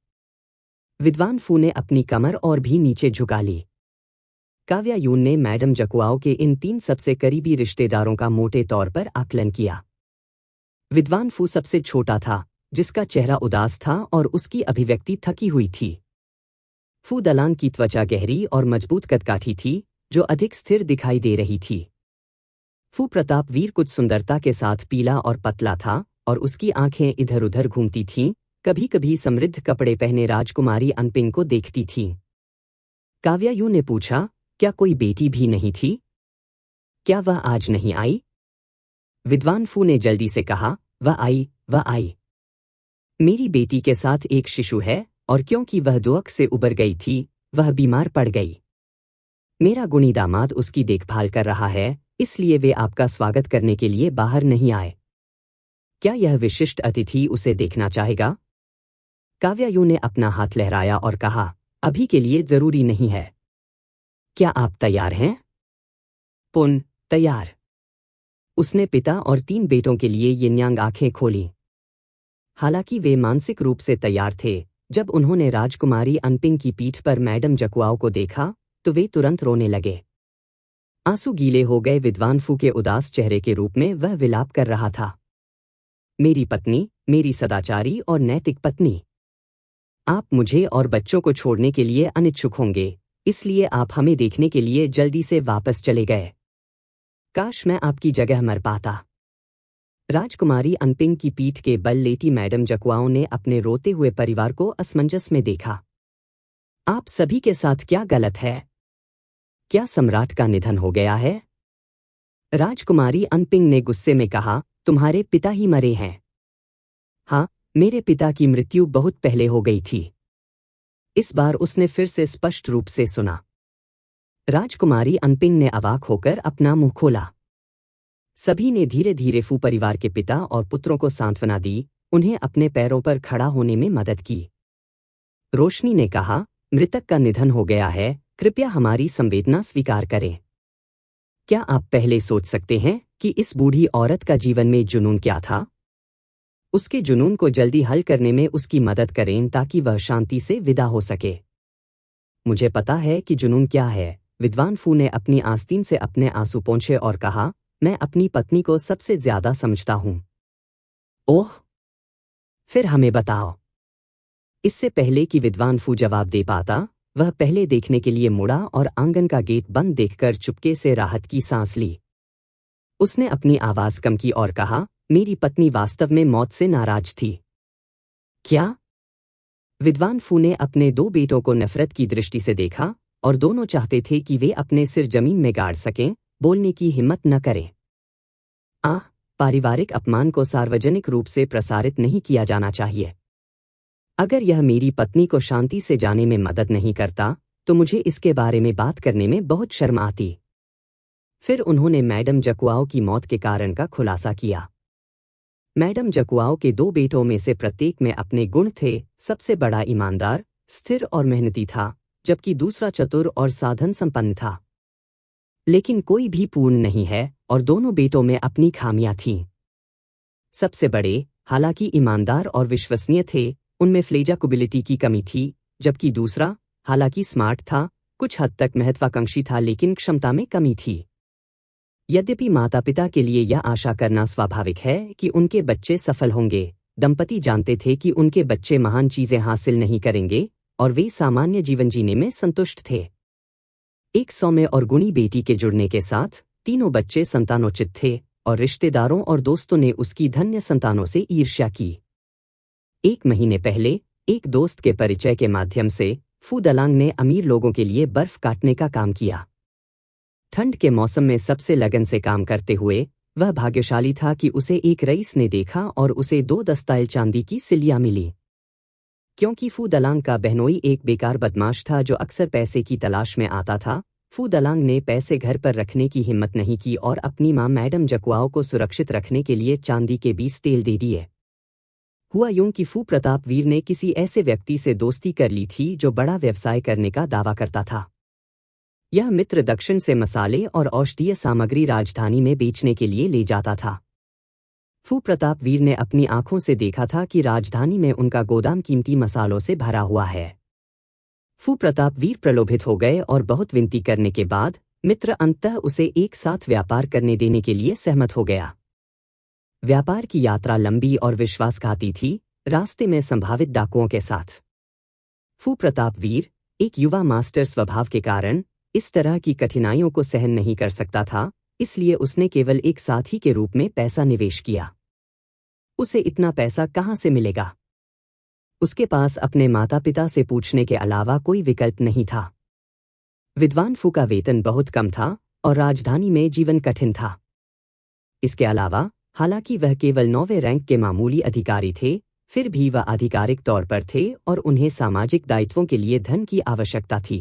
विद्वान फू ने अपनी कमर और भी नीचे झुका ली। काव्या यून ने मैडम जकुआओ के इन 3 सबसे करीबी रिश्तेदारों का मोटे तौर पर आकलन किया। विद्वान फू सबसे छोटा था, जिसका चेहरा उदास था और उसकी अभिव्यक्ति थकी हुई थी। फू दलांग की त्वचा गहरी और मजबूत कदकाठी थी, जो अधिक स्थिर दिखाई दे रही थी। फू प्रताप वीर कुछ सुंदरता के साथ पीला और पतला था और उसकी आंखें इधर उधर घूमती थीं, कभी कभी समृद्ध कपड़े पहने राजकुमारी अनपिंग को देखती थीं। काव्या यून ने पूछा, क्या कोई बेटी भी नहीं थी? क्या वह आज नहीं आई? विद्वान फू ने जल्दी से कहा, वह आई। मेरी बेटी के साथ एक शिशु है और क्योंकि वह दुअक से उबर गई थी, वह बीमार पड़ गई। मेरा गुणी दामाद उसकी देखभाल कर रहा है, इसलिए वे आपका स्वागत करने के लिए बाहर नहीं आए। क्या यह विशिष्ट अतिथि उसे देखना चाहेगा? काव्या यून ने अपना हाथ लहराया और कहा, अभी के लिए जरूरी नहीं है। क्या आप तैयार हैं? पुन, तैयार। उसने पिता और 3 बेटों के लिए यिन्यांग आंखें खोली। हालांकि वे मानसिक रूप से तैयार थे, जब उन्होंने राजकुमारी अनपिंग की पीठ पर मैडम जकुआओ को देखा तो वे तुरंत रोने लगे। आंसू गीले हो गए विद्वान फू के उदास चेहरे के रूप में वह विलाप कर रहा था। मेरी पत्नी, मेरी सदाचारी और नैतिक पत्नी, आप मुझे और बच्चों को छोड़ने के लिए अनिच्छुक होंगे, इसलिए आप हमें देखने के लिए जल्दी से वापस चले गए। काश मैं आपकी जगह मर पाता। राजकुमारी अनपिंग की पीठ के बल लेटी मैडम जकुआओ ने अपने रोते हुए परिवार को असमंजस में देखा। आप सभी के साथ क्या गलत है? क्या सम्राट का निधन हो गया है? राजकुमारी अनपिंग ने गुस्से में कहा, तुम्हारे पिता ही मरे हैं। हाँ, मेरे पिता की मृत्यु बहुत पहले हो गई थी। इस बार उसने फिर से स्पष्ट रूप से सुना। राजकुमारी अनपिंग ने अवाक होकर अपना मुंह खोला। सभी ने धीरे धीरे फू परिवार के पिता और पुत्रों को सांत्वना दी, उन्हें अपने पैरों पर खड़ा होने में मदद की। रोशनी ने कहा, मृतक का निधन हो गया है, कृपया हमारी संवेदना स्वीकार करें। क्या आप पहले सोच सकते हैं कि इस बूढ़ी औरत का जीवन में जुनून क्या था? उसके जुनून को जल्दी हल करने में उसकी मदद करें ताकि वह शांति से विदा हो सके। मुझे पता है कि जुनून क्या है, विद्वान फू ने अपनी आस्तीन से अपने आंसू पोंछे और कहा, मैं अपनी पत्नी को सबसे ज्यादा समझता हूं। ओह, फिर हमें बताओ। इससे पहले कि विद्वान फू जवाब दे पाता, वह पहले देखने के लिए मुड़ा और आंगन का गेट बंद देखकर चुपके से राहत की सांस ली। उसने अपनी आवाज कम की और कहा, मेरी पत्नी वास्तव में मौत से नाराज थी। क्या? विद्वान फू ने अपने 2 बेटों को नफरत की दृष्टि से देखा और दोनों चाहते थे कि वे अपने सिर जमीन में गाड़ सकें, बोलने की हिम्मत न करें। पारिवारिक अपमान को सार्वजनिक रूप से प्रसारित नहीं किया जाना चाहिए। अगर यह मेरी पत्नी को शांति से जाने में मदद नहीं करता, तो मुझे इसके बारे में बात करने में बहुत शर्म आती। फिर उन्होंने मैडम जकुआओ की मौत के कारण का खुलासा किया। मैडम जकुआओ के 2 बेटों में से प्रत्येक में अपने गुण थे। सबसे बड़ा ईमानदार, स्थिर और मेहनती था, जबकि दूसरा चतुर और साधन संपन्न था। लेकिन कोई भी पूर्ण नहीं है और दोनों बेटों में अपनी खामियां थीं। सबसे बड़े, हालांकि ईमानदार और विश्वसनीय थे, उनमें फ्लेक्सिबिलिटी की कमी थी, जबकि दूसरा, हालांकि स्मार्ट था, कुछ हद तक महत्वाकांक्षी था लेकिन क्षमता में कमी थी। यद्यपि माता पिता के लिए यह आशा करना स्वाभाविक है कि उनके बच्चे सफल होंगे, दंपति जानते थे कि उनके बच्चे महान चीजें हासिल नहीं करेंगे और वे सामान्य जीवन जीने में संतुष्ट थे। एक सौम्य और गुणी बेटी के जुड़ने के साथ तीनों बच्चे संतानोचित थे और रिश्तेदारों और दोस्तों ने उसकी धन्य संतानों से ईर्ष्या की। 1 महीने पहले एक दोस्त के परिचय के माध्यम से फू दलांग ने अमीर लोगों के लिए बर्फ काटने का काम किया। ठंड के मौसम में सबसे लगन से काम करते हुए वह भाग्यशाली था कि उसे एक रईस ने देखा और उसे 2 दस्ताइल चांदी की सिल्लियां मिली। क्योंकि फू दलांग का बहनोई एक बेकार बदमाश था जो अक्सर पैसे की तलाश में आता था, फू दलांग ने पैसे घर पर रखने की हिम्मत नहीं की और अपनी मां मैडम जकुआओ को सुरक्षित रखने के लिए चांदी के 20 तेल दे दिए। हुआ यूं कि फू प्रताप वीर ने किसी ऐसे व्यक्ति से दोस्ती कर ली थी जो बड़ा व्यवसाय करने का दावा करता था। यह मित्र दक्षिण से मसाले और औषधीय सामग्री राजधानी में बेचने के लिए ले जाता था। फू प्रताप वीर ने अपनी आंखों से देखा था कि राजधानी में उनका गोदाम कीमती मसालों से भरा हुआ है। फू प्रताप वीर प्रलोभित हो गए और बहुत विनती करने के बाद मित्र अंततः उसे एक साथ व्यापार करने देने के लिए सहमत हो गया। व्यापार की यात्रा लंबी और विश्वासघाती थी, रास्ते में संभावित डाकुओं के साथ। फू प्रताप वीर, एक युवा मास्टर स्वभाव के कारण, इस तरह की कठिनाइयों को सहन नहीं कर सकता था, इसलिए उसने केवल एक साथी के रूप में पैसा निवेश किया। उसे इतना पैसा कहाँ से मिलेगा? उसके पास अपने माता पिता से पूछने के अलावा कोई विकल्प नहीं था। विद्वान फू का वेतन बहुत कम था और राजधानी में जीवन कठिन था। इसके अलावा, हालांकि वह केवल 9वें रैंक के मामूली अधिकारी थे, फिर भी वह आधिकारिक तौर पर थे और उन्हें सामाजिक दायित्वों के लिए धन की आवश्यकता थी।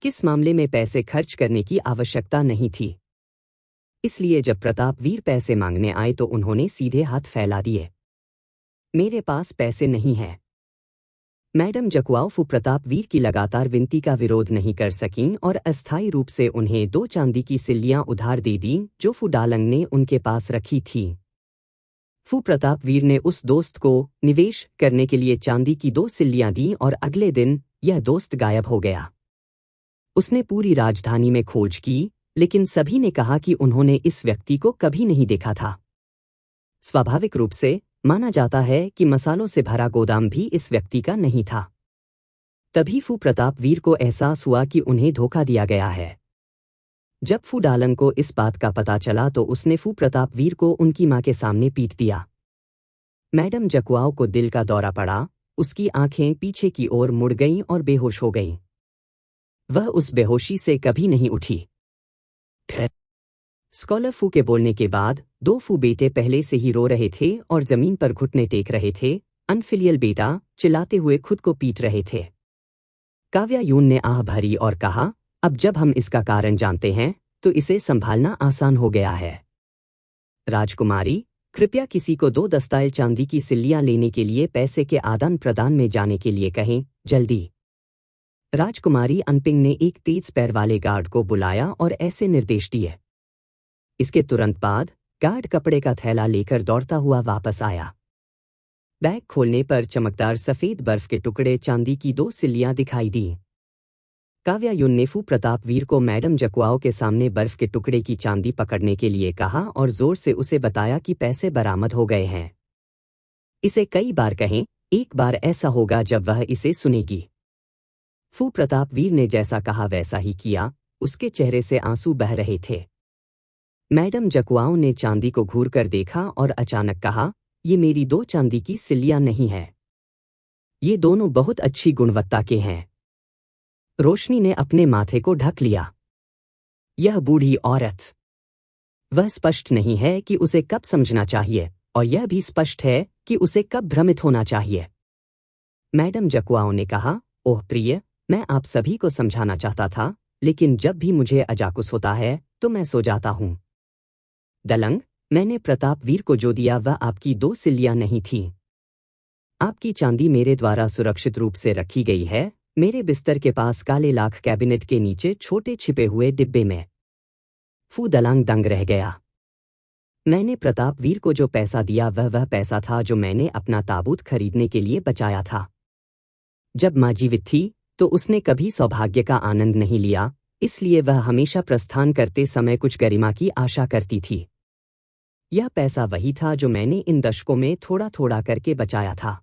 किस मामले में पैसे खर्च करने की आवश्यकता नहीं थी। इसलिए जब प्रताप वीर पैसे मांगने आए तो उन्होंने सीधे हाथ फैला दिए। मेरे पास पैसे नहीं है। मैडम जकुआओ फू प्रताप वीर की लगातार विनती का विरोध नहीं कर सकीं और अस्थायी रूप से उन्हें 2 चांदी की सिल्लियां उधार दे दीं जो फू डालंग ने उनके पास रखी थी। फू प्रताप वीर ने उस दोस्त को निवेश करने के लिए चांदी की 2 सिल्लियां दी और अगले दिन यह दोस्त गायब हो गया। उसने पूरी राजधानी में खोज की, लेकिन सभी ने कहा कि उन्होंने इस व्यक्ति को कभी नहीं देखा था। स्वाभाविक रूप से माना जाता है कि मसालों से भरा गोदाम भी इस व्यक्ति का नहीं था। तभी फू प्रताप वीर को एहसास हुआ कि उन्हें धोखा दिया गया है। जब फू डालंग को इस बात का पता चला तो उसने फू प्रताप वीर को उनकी मां के सामने पीट दिया। मैडम जकुआओ को दिल का दौरा पड़ा, उसकी आंखें पीछे की ओर मुड़ गईं और बेहोश हो गईं। वह उस बेहोशी से कभी नहीं उठी। स्कॉलर फू के बोलने के बाद 2 फू बेटे पहले से ही रो रहे थे और जमीन पर घुटने टेक रहे थे। अनफिलियल बेटा चिल्लाते हुए खुद को पीट रहे थे। काव्या यून ने आह भरी और कहा, अब जब हम इसका कारण जानते हैं तो इसे संभालना आसान हो गया है। राजकुमारी, कृपया किसी को 2 दस्ताएल चांदी की सिल्लियां लेने के लिए पैसे के आदान प्रदान में जाने के लिए कहें, जल्दी। राजकुमारी अनपिंग ने एक तेज पैर वाले गार्ड को बुलाया और ऐसे निर्देश दिए। इसके तुरंत बाद गार्ड कपड़े का थैला लेकर दौड़ता हुआ वापस आया। बैग खोलने पर चमकदार सफेद बर्फ के टुकड़े चांदी की 2 सिल्लियां दिखाई दी। काव्या यून ने फू प्रताप वीर को मैडम जकुआओ के सामने बर्फ के टुकड़े की चांदी पकड़ने के लिए कहा और जोर से उसे बताया कि पैसे बरामद हो गए हैं। इसे कई बार कहें, एक बार ऐसा होगा जब वह इसे सुनेगी। फू प्रताप वीर ने जैसा कहा वैसा ही किया, उसके चेहरे से आंसू बह रहे थे। मैडम जकुआओ ने चांदी को घूर कर देखा और अचानक कहा, ये मेरी 2 चांदी की सिल्लियां नहीं है। ये दोनों बहुत अच्छी गुणवत्ता के हैं। रोशनी ने अपने माथे को ढक लिया। यह बूढ़ी औरत। वह स्पष्ट नहीं है कि उसे कब समझना चाहिए और यह भी स्पष्ट है कि उसे कब भ्रमित होना चाहिए। मैडम जकुआओ ने कहा, ओह प्रिय, मैं आप सभी को समझाना चाहता था, लेकिन जब भी मुझे अजाकुस होता है तो मैं सो जाता हूं। दलंग, मैंने प्रताप वीर को जो दिया वह आपकी 2 सिल्लियां नहीं थीं। आपकी चांदी मेरे द्वारा सुरक्षित रूप से रखी गई है, मेरे बिस्तर के पास काले लाख कैबिनेट के नीचे छोटे छिपे हुए डिब्बे में। फू दलांग दंग रह गया। मैंने प्रताप वीर को जो पैसा दिया वह पैसा था जो मैंने अपना ताबूत खरीदने के लिए बचाया था। जब माँ जीवित थी तो उसने कभी सौभाग्य का आनंद नहीं लिया, इसलिए वह हमेशा प्रस्थान करते समय कुछ गरिमा की आशा करती थी। यह पैसा वही था जो मैंने इन दशकों में थोड़ा थोड़ा करके बचाया था।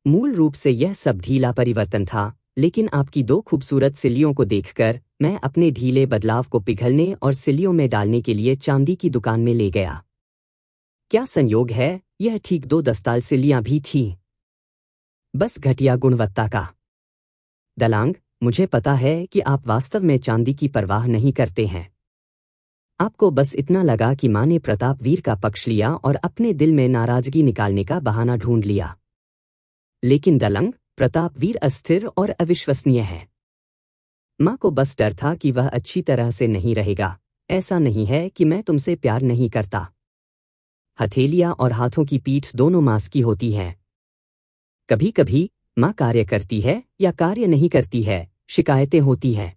मूल रूप से यह सब ढीला परिवर्तन था, लेकिन आपकी 2 खूबसूरत सिल्लियों को देखकर मैं अपने ढीले बदलाव को पिघलने और सिल्लियों में डालने के लिए चांदी की दुकान में ले गया। क्या संयोग है, यह ठीक 2 दस्ताल सिल्लियां भी थीं। बस घटिया गुणवत्ता का। दलांग, मुझे पता है कि आप वास्तव में चांदी की परवाह नहीं करते हैं। आपको बस इतना लगा कि मां ने प्रताप वीर का पक्ष लिया और अपने दिल में नाराजगी निकालने का बहाना ढूंढ लिया। लेकिन दलंग प्रतापवीर अस्थिर और अविश्वसनीय है। माँ को बस डर था कि वह अच्छी तरह से नहीं रहेगा। ऐसा नहीं है कि मैं तुमसे प्यार नहीं करता। हथेलियां और हाथों की पीठ दोनों मांस की होती हैं। कभी कभी माँ कार्य करती है या कार्य नहीं करती है, शिकायतें होती हैं।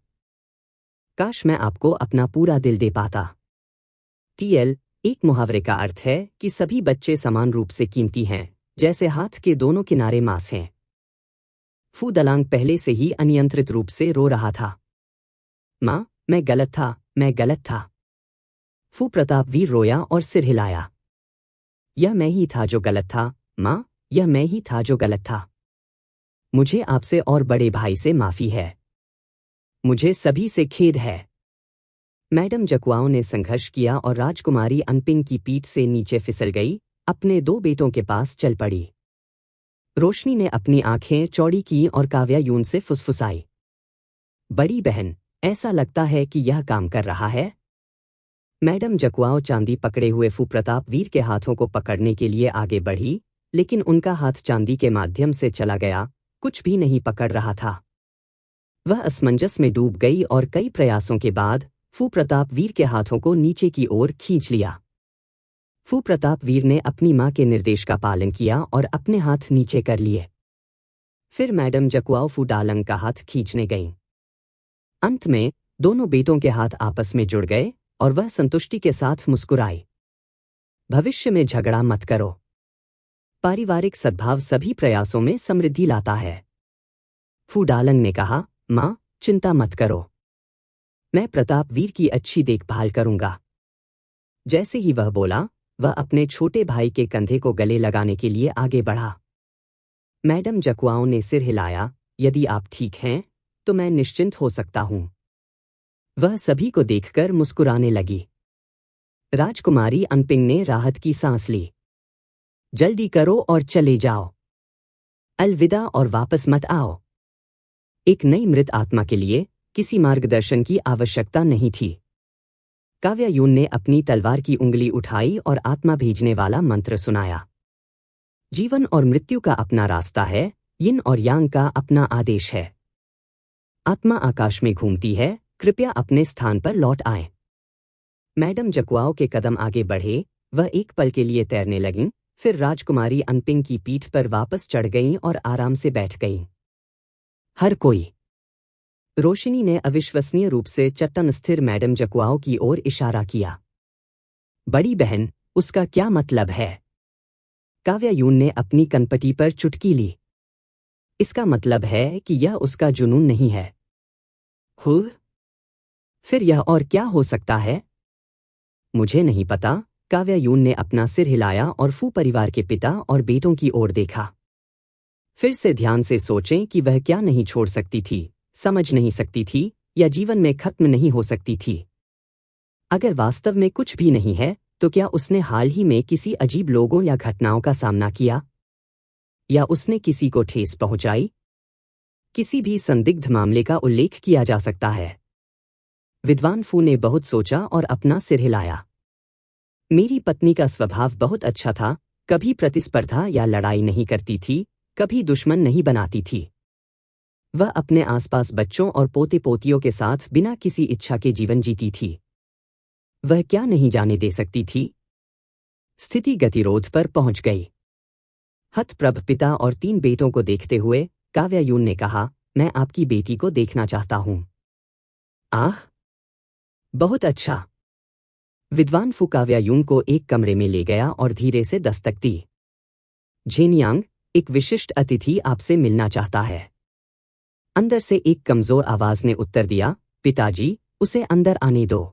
काश मैं आपको अपना पूरा दिल दे पाता। TL एक मुहावरे का अर्थ है कि सभी बच्चे समान रूप से कीमती हैं, जैसे हाथ के दोनों किनारे मांस हैं। फू दलांग पहले से ही अनियंत्रित रूप से रो रहा था। माँ, मैं गलत था, मैं गलत था। फू प्रतापवीर रोया और सिर हिलाया। यह मैं ही था जो गलत था, माँ, यह मैं ही था जो गलत था। मुझे आपसे और बड़े भाई से माफी है। मुझे सभी से खेद है। मैडम जकुआओं ने संघर्ष किया और राजकुमारी अनपिंग की पीठ से नीचे फिसल गई, अपने 2 बेटों के पास चल पड़ी। रोशनी ने अपनी आंखें चौड़ी की और काव्या यून से फुसफुसाई। बड़ी बहन, ऐसा लगता है कि यह काम कर रहा है। मैडम जकुआओं चांदी पकड़े हुए फू प्रतापवीर के हाथों को पकड़ने के लिए आगे बढ़ी, लेकिन उनका हाथ चांदी के माध्यम से चला गया, कुछ भी नहीं पकड़ रहा था। वह असमंजस में डूब गई और कई प्रयासों के बाद फू प्रतापवीर के हाथों को नीचे की ओर खींच लिया। फू प्रतापवीर ने अपनी मां के निर्देश का पालन किया और अपने हाथ नीचे कर लिए। फिर मैडम जकुआओ फू डालंग का हाथ खींचने गईं। अंत में दोनों बेटों के हाथ आपस में जुड़ गए और वह संतुष्टि के साथ मुस्कुराई। भविष्य में झगड़ा मत करो। पारिवारिक सद्भाव सभी प्रयासों में समृद्धि लाता है। फू डालंग ने कहा, मां, चिंता मत करो। मैं प्रतापवीर की अच्छी देखभाल करूंगा। जैसे ही वह बोला, वह अपने छोटे भाई के कंधे को गले लगाने के लिए आगे बढ़ा। मैडम जकुआओं ने सिर हिलाया, यदि आप ठीक हैं, तो मैं निश्चिंत हो सकता हूं। वह सभी को देखकर मुस्कुराने लगी। राजकुमारी अनपिंग ने राहत की सांस ली। जल्दी करो और चले जाओ। अलविदा और वापस मत आओ। एक नई मृत आत्मा के लिए किसी मार्गदर्शन की आवश्यकता नहीं थी। काव्या यून ने अपनी तलवार की उंगली उठाई और आत्मा भेजने वाला मंत्र सुनाया। जीवन और मृत्यु का अपना रास्ता है, यिन और यांग का अपना आदेश है। आत्मा आकाश में घूमती है, कृपया अपने स्थान पर लौट आएं। मैडम जकुआओ के कदम आगे बढ़े, वह एक पल के लिए तैरने लगीं, फिर राजकुमारी अनपिंग की पीठ पर वापस चढ़ गईं और आराम से बैठ गईं। हर कोई। रोशनी ने अविश्वसनीय रूप से चट्टन स्थिर मैडम जकुआओ की ओर इशारा किया। बड़ी बहन, उसका क्या मतलब है? काव्या यून ने अपनी कनपटी पर चुटकी ली। इसका मतलब है कि यह उसका जुनून नहीं है। फिर यह और क्या हो सकता है? मुझे नहीं पता। काव्या यून ने अपना सिर हिलाया और फू परिवार के पिता और बेटों की ओर देखा। फिर से ध्यान से सोचें कि वह क्या नहीं छोड़ सकती थी, समझ नहीं सकती थी, या जीवन में खत्म नहीं हो सकती थी। अगर वास्तव में कुछ भी नहीं है, तो क्या उसने हाल ही में किसी अजीब लोगों या घटनाओं का सामना किया? या उसने किसी को ठेस पहुंचाई? किसी भी संदिग्ध मामले का उल्लेख किया जा सकता है। विद्वान फू ने बहुत सोचा और अपना सिर हिलाया। मेरी पत्नी का स्वभाव बहुत अच्छा था, कभी प्रतिस्पर्धा या लड़ाई नहीं करती थी, कभी दुश्मन नहीं बनाती थी। वह अपने आसपास बच्चों और पोते पोतियों के साथ बिना किसी इच्छा के जीवन जीती थी। वह क्या नहीं जाने दे सकती थी? स्थिति गतिरोध पर पहुंच गई। हतप्रभ पिता और 3 बेटों को देखते हुए काव्या यून ने कहा, मैं आपकी बेटी को देखना चाहता हूं। आह, बहुत अच्छा। विद्वान फू काव्या यून को एक कमरे में ले गया और धीरे से दस्तक दी। झेनियांग, एक विशिष्ट अतिथि आपसे मिलना चाहता है। अंदर से एक कमजोर आवाज ने उत्तर दिया, पिताजी, उसे अंदर आने दो।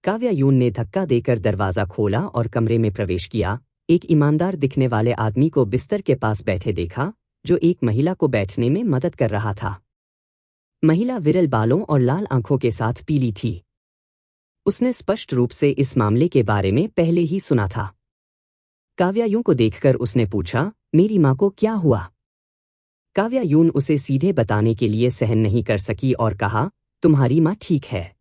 काव्या यून ने धक्का देकर दरवाजा खोला और कमरे में प्रवेश किया। एक ईमानदार दिखने वाले आदमी को बिस्तर के पास बैठे देखा, जो एक महिला को बैठने में मदद कर रहा था। महिला विरल बालों और लाल आंखों के साथ पीली थी। उसने स्पष्ट रूप से इस मामले के बारे में पहले ही सुना था। काव्या यून को देखकर उसने पूछा, मेरी मां को क्या हुआ? काव्या यून उसे सीधे बताने के लिए सहन नहीं कर सकी और कहा, तुम्हारी मां ठीक है।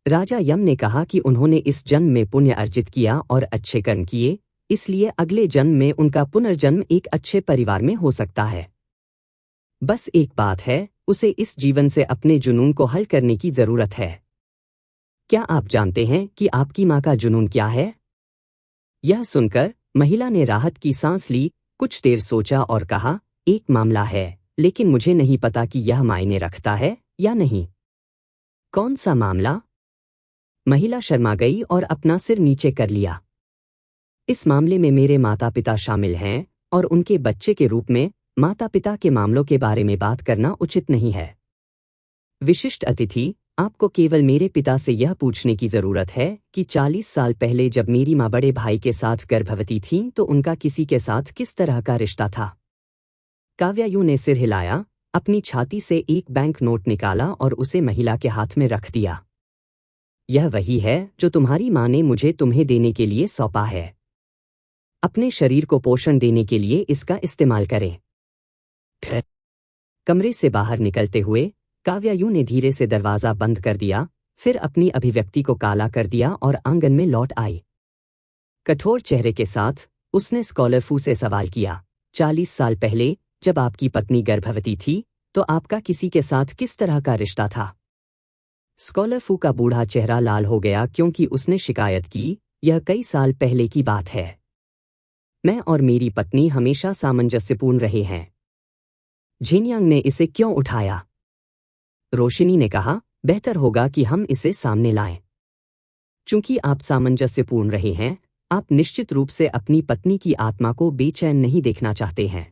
राजा यम ने कहा कि उन्होंने इस जन्म में पुण्य अर्जित किया और अच्छे कर्म किए, इसलिए अगले जन्म में उनका पुनर्जन्म एक अच्छे परिवार में हो सकता है। बस एक बात है, उसे इस जीवन से अपने जुनून को हल करने की जरूरत है। क्या आप जानते हैं कि आपकी माँ का जुनून क्या है? यह सुनकर महिला ने राहत की सांस ली, कुछ देर सोचा और कहा, एक मामला है, लेकिन मुझे नहीं पता कि यह मायने रखता है या नहीं। कौन सा मामला? महिला शर्मा गई और अपना सिर नीचे कर लिया। इस मामले में मेरे माता पिता शामिल हैं और उनके बच्चे के रूप में माता पिता के मामलों के बारे में बात करना उचित नहीं है। विशिष्ट अतिथि, आपको केवल मेरे पिता से यह पूछने की जरूरत है कि 40 साल पहले जब मेरी माँ बड़े भाई के साथ गर्भवती थीं तो उनका किसी के साथ किस तरह का रिश्ता था? काव्यायु ने सिर हिलाया, अपनी छाती से एक बैंक नोट निकाला और उसे महिला के हाथ में रख दिया। यह वही है जो तुम्हारी माँ ने मुझे तुम्हें देने के लिए सौंपा है। अपने शरीर को पोषण देने के लिए इसका इस्तेमाल करें। कमरे से बाहर निकलते हुए काव्यायु ने धीरे से दरवाजा बंद कर दिया, फिर अपनी अभिव्यक्ति को काला कर दिया और आंगन में लौट आई। कठोर चेहरे के साथ उसने स्कॉलर फू से सवाल किया, 40 साल पहले जब आपकी पत्नी गर्भवती थी तो आपका किसी के साथ किस तरह का रिश्ता था? स्कॉलर फू का बूढ़ा चेहरा लाल हो गया क्योंकि उसने शिकायत की, यह कई साल पहले की बात है। मैं और मेरी पत्नी हमेशा सामंजस्यपूर्ण रहे हैं। झिनयांग ने इसे क्यों उठाया? रोशिनी ने कहा, बेहतर होगा कि हम इसे सामने लाएं। चूंकि आप सामंजस्यपूर्ण रहे हैं, आप निश्चित रूप से अपनी पत्नी की आत्मा को बेचैन नहीं देखना चाहते हैं।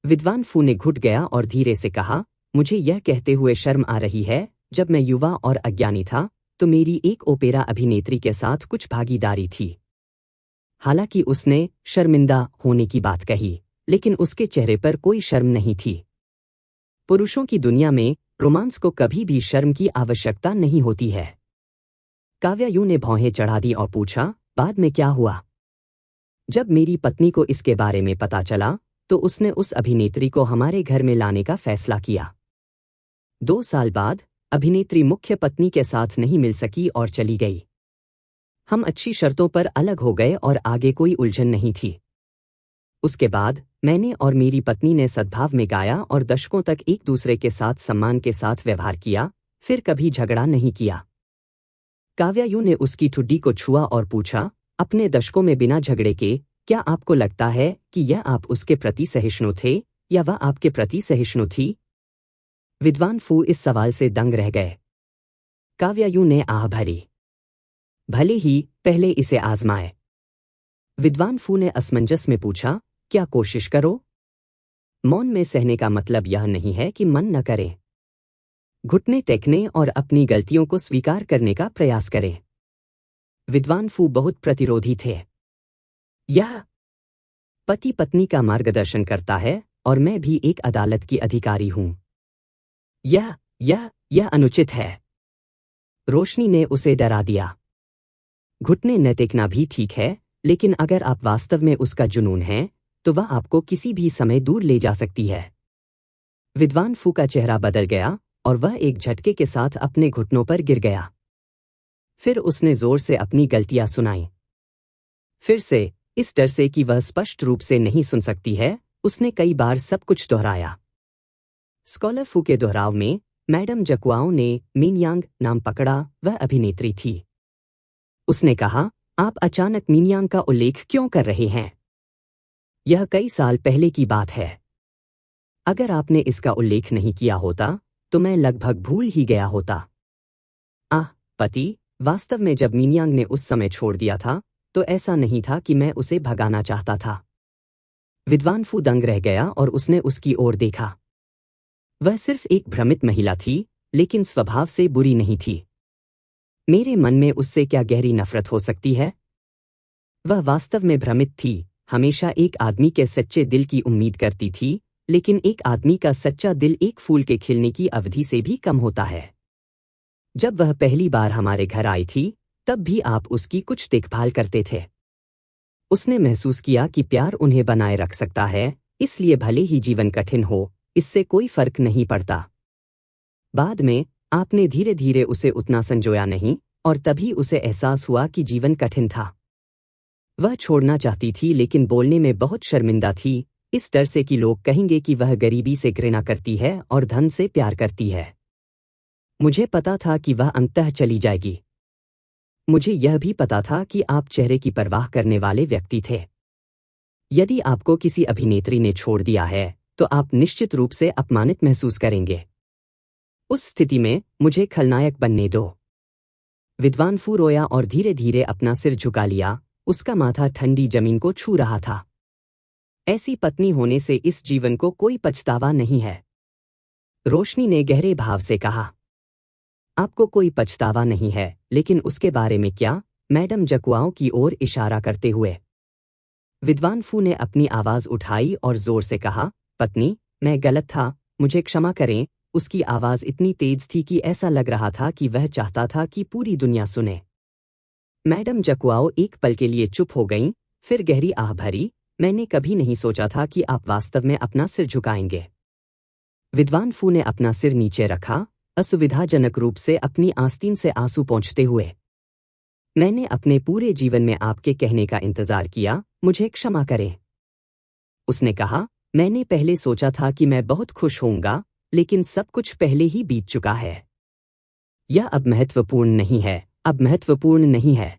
विद्वान फू ने घुट गया और धीरे से कहा, मुझे यह कहते हुए शर्म आ रही है, जब मैं युवा और अज्ञानी था तो मेरी एक ओपेरा अभिनेत्री के साथ कुछ भागीदारी थी। हालांकि उसने शर्मिंदा होने की बात कही, लेकिन उसके चेहरे पर कोई शर्म नहीं थी। पुरुषों की दुनिया में रोमांस को कभी भी शर्म की आवश्यकता नहीं होती है। काव्यायु ने भौहें चढ़ा दी और पूछा, बाद में क्या हुआ? जब मेरी पत्नी को इसके बारे में पता चला तो उसने उस अभिनेत्री को हमारे घर में लाने का फैसला किया। 2 साल बाद अभिनेत्री मुख्य पत्नी के साथ नहीं मिल सकी और चली गई। हम अच्छी शर्तों पर अलग हो गए और आगे कोई उलझन नहीं थी। उसके बाद मैंने और मेरी पत्नी ने सद्भाव में गाया और दशकों तक एक दूसरे के साथ सम्मान के साथ व्यवहार किया, फिर कभी झगड़ा नहीं किया। काव्यायु ने उसकी ठुड्डी को छुआ और पूछा, अपने दशकों में बिना झगड़े के क्या आपको लगता है कि यह आप उसके प्रति सहिष्णु थे या वह आपके प्रति सहिष्णु थी? विद्वान फू इस सवाल से दंग रह गए। काव्यायु ने आह भरी, भले ही पहले इसे आजमाए। विद्वान फू ने असमंजस में पूछा, क्या कोशिश करो? मौन में सहने का मतलब यह नहीं है कि मन न करें। घुटने टेकने और अपनी गलतियों को स्वीकार करने का प्रयास करें। विद्वान फू बहुत प्रतिरोधी थे। यह पति पत्नी का मार्गदर्शन करता है और मैं भी एक अदालत की अधिकारी हूं। यह अनुचित है। रोशनी ने उसे डरा दिया। घुटने न टेकना भी ठीक है, लेकिन अगर आप वास्तव में उसका जुनून हैं तो वह आपको किसी भी समय दूर ले जा सकती है। विद्वान फू का चेहरा बदल गया और वह एक झटके के साथ अपने घुटनों पर गिर गया। फिर उसने जोर से अपनी गलतियां सुनाई। फिर से, इस डर से कि वह स्पष्ट रूप से नहीं सुन सकती है, उसने कई बार सब कुछ दोहराया। स्कॉलर फू के दोहराव में मैडम जकुआओ ने मिनयांग नाम पकड़ा, वह अभिनेत्री थी। उसने कहा, आप अचानक मिनयांग का उल्लेख क्यों कर रहे हैं? यह कई साल पहले की बात है। अगर आपने इसका उल्लेख नहीं किया होता तो मैं लगभग भूल ही गया होता। पति, वास्तव में जब मिनयांग ने उस समय छोड़ दिया था तो ऐसा नहीं था कि मैं उसे भगाना चाहता था। विद्वान फू दंग रह गया और उसने उसकी ओर देखा। वह सिर्फ एक भ्रमित महिला थी, लेकिन स्वभाव से बुरी नहीं थी। मेरे मन में उससे क्या गहरी नफरत हो सकती है? वह वास्तव में भ्रमित थी, हमेशा एक आदमी के सच्चे दिल की उम्मीद करती थी, लेकिन एक आदमी का सच्चा दिल एक फूल के खिलने की अवधि से भी कम होता है। जब वह पहली बार हमारे घर आई थी, तब भी आप उसकी कुछ देखभाल करते थे। उसने महसूस किया कि प्यार उन्हें बनाए रख सकता है, इसलिए भले ही जीवन कठिन हो, इससे कोई फर्क नहीं पड़ता। बाद में आपने धीरे धीरे उसे उतना संजोया नहीं और तभी उसे एहसास हुआ कि जीवन कठिन था। वह छोड़ना चाहती थी लेकिन बोलने में बहुत शर्मिंदा थी, इस डर से कि लोग कहेंगे कि वह गरीबी से घृणा करती है और धन से प्यार करती है। मुझे पता था कि वह अंततः चली जाएगी। मुझे यह भी पता था कि आप चेहरे की परवाह करने वाले व्यक्ति थे। यदि आपको किसी अभिनेत्री ने छोड़ दिया है तो आप निश्चित रूप से अपमानित महसूस करेंगे। उस स्थिति में मुझे खलनायक बनने दो। विद्वान फू रोया और धीरे धीरे अपना सिर झुका लिया, उसका माथा ठंडी जमीन को छू रहा था। ऐसी पत्नी होने से इस जीवन को कोई पछतावा नहीं है। रोशनी ने गहरे भाव से कहा। आपको कोई पछतावा नहीं है, लेकिन उसके बारे में क्या? मैडम जकुआओं की ओर इशारा करते हुए विद्वान फू ने अपनी आवाज उठाई और जोर से कहा, पत्नी, मैं गलत था, मुझे क्षमा करें। उसकी आवाज इतनी तेज थी कि ऐसा लग रहा था कि वह चाहता था कि पूरी दुनिया सुने। मैडम जकुआओ एक पल के लिए चुप हो गईं, फिर गहरी आह भरी, मैंने कभी नहीं सोचा था कि आप वास्तव में अपना सिर झुकाएंगे। विद्वान फू ने अपना सिर नीचे रखा, असुविधाजनक रूप से अपनी आस्तीन से आंसू पोंछते हुए। मैंने अपने पूरे जीवन में आपके कहने का इंतजार किया, मुझे क्षमा करें। उसने कहा, मैंने पहले सोचा था कि मैं बहुत खुश होऊंगा, लेकिन सब कुछ पहले ही बीत चुका है। यह अब महत्वपूर्ण नहीं है, अब महत्वपूर्ण नहीं है।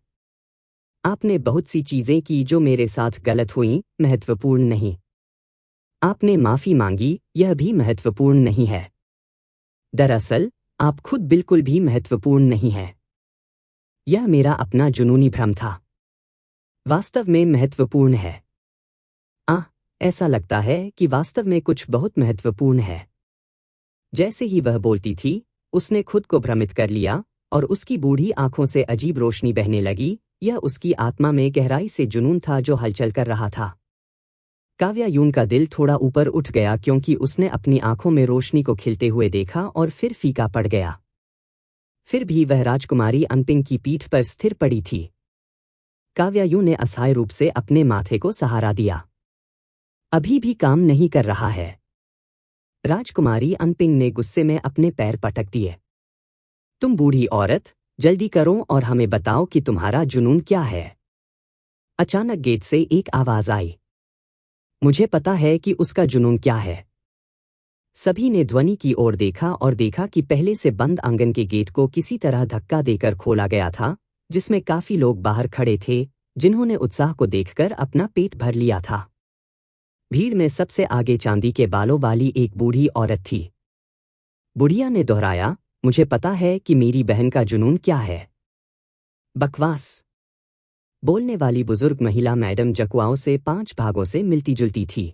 आपने बहुत सी चीजें की जो मेरे साथ गलत हुईं, महत्वपूर्ण नहीं। आपने माफी मांगी, यह भी महत्वपूर्ण नहीं है। दरअसल, आप खुद बिल्कुल भी महत्वपूर्ण नहीं हैं। यह मेरा अपना जुनूनी भ्रम था। वास्तव में महत्वपूर्ण है। ऐसा लगता है कि वास्तव में कुछ बहुत महत्वपूर्ण है। जैसे ही वह बोलती थी, उसने खुद को भ्रमित कर लिया और उसकी बूढ़ी आंखों से अजीब रोशनी बहने लगी। यह उसकी आत्मा में गहराई से जुनून था जो हलचल कर रहा था। काव्या यून का दिल थोड़ा ऊपर उठ गया क्योंकि उसने अपनी आंखों में रोशनी को खिलते हुए देखा और फिर फीका पड़ गया। फिर भी वह राजकुमारी अनपिंग की पीठ पर स्थिर पड़ी थी। काव्या यून ने असहाय रूप से अपने माथे को सहारा दिया। अभी भी काम नहीं कर रहा है। राजकुमारी अनपिंग ने गुस्से में अपने पैर पटक दिए। तुम बूढ़ी औरत, जल्दी करो और हमें बताओ कि तुम्हारा जुनून क्या है। अचानक गेट से एक आवाज आई। मुझे पता है कि उसका जुनून क्या है। सभी ने ध्वनि की ओर देखा और देखा कि पहले से बंद आंगन के गेट को किसी तरह धक्का देकर खोला गया था, जिसमें काफी लोग बाहर खड़े थे, जिन्होंने उत्साह को देखकर अपना पेट भर लिया था। भीड़ में सबसे आगे चांदी के बालों वाली एक बूढ़ी औरत थी। बुढ़िया ने दोहराया, मुझे पता है कि मेरी बहन का जुनून क्या है। बकवास। बोलने वाली बुजुर्ग महिला मैडम जकुआओं से 5 भागों से मिलती जुलती थी।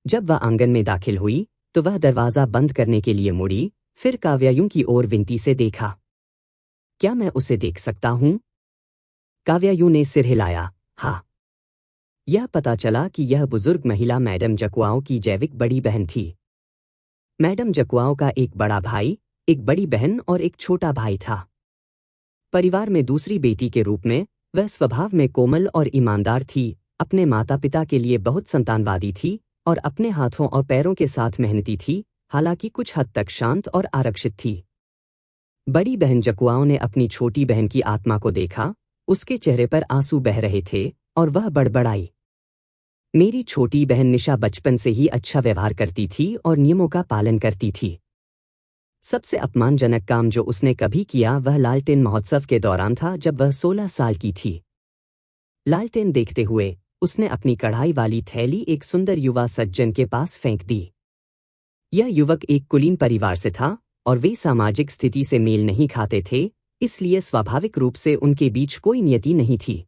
जब वह आंगन में दाखिल हुई तो वह दरवाजा बंद करने के लिए मुड़ी, फिर काव्यायूं की ओर विनती से देखा। क्या मैं उसे देख सकता हूं? काव्यायूं ने सिर हिलाया, हाँ। यह पता चला कि यह बुजुर्ग महिला मैडम जकुआओं की जैविक बड़ी बहन थी। मैडम जकुआओं का एक बड़ा भाई, एक बड़ी बहन और एक छोटा भाई था। परिवार में दूसरी बेटी के रूप में वह स्वभाव में कोमल और ईमानदार थी, अपने माता पिता के लिए बहुत संतानवादी थी और अपने हाथों और पैरों के साथ मेहनती थी, हालांकि कुछ हद तक शांत और आरक्षित थी। बड़ी बहन जकुआओं ने अपनी छोटी बहन की आत्मा को देखा, उसके चेहरे पर आंसू बह रहे थे और वह बड़बड़ाई। मेरी छोटी बहन निशा बचपन से ही अच्छा व्यवहार करती थी और नियमों का पालन करती थी। सबसे अपमानजनक काम जो उसने कभी किया वह लालटेन महोत्सव के दौरान था जब वह 16 साल की थी। लालटेन देखते हुए उसने अपनी कढ़ाई वाली थैली एक सुंदर युवा सज्जन के पास फेंक दी। यह युवक एक कुलीन परिवार से था और वे सामाजिक स्थिति से मेल नहीं खाते थे, इसलिए स्वाभाविक रूप से उनके बीच कोई नियति नहीं थी।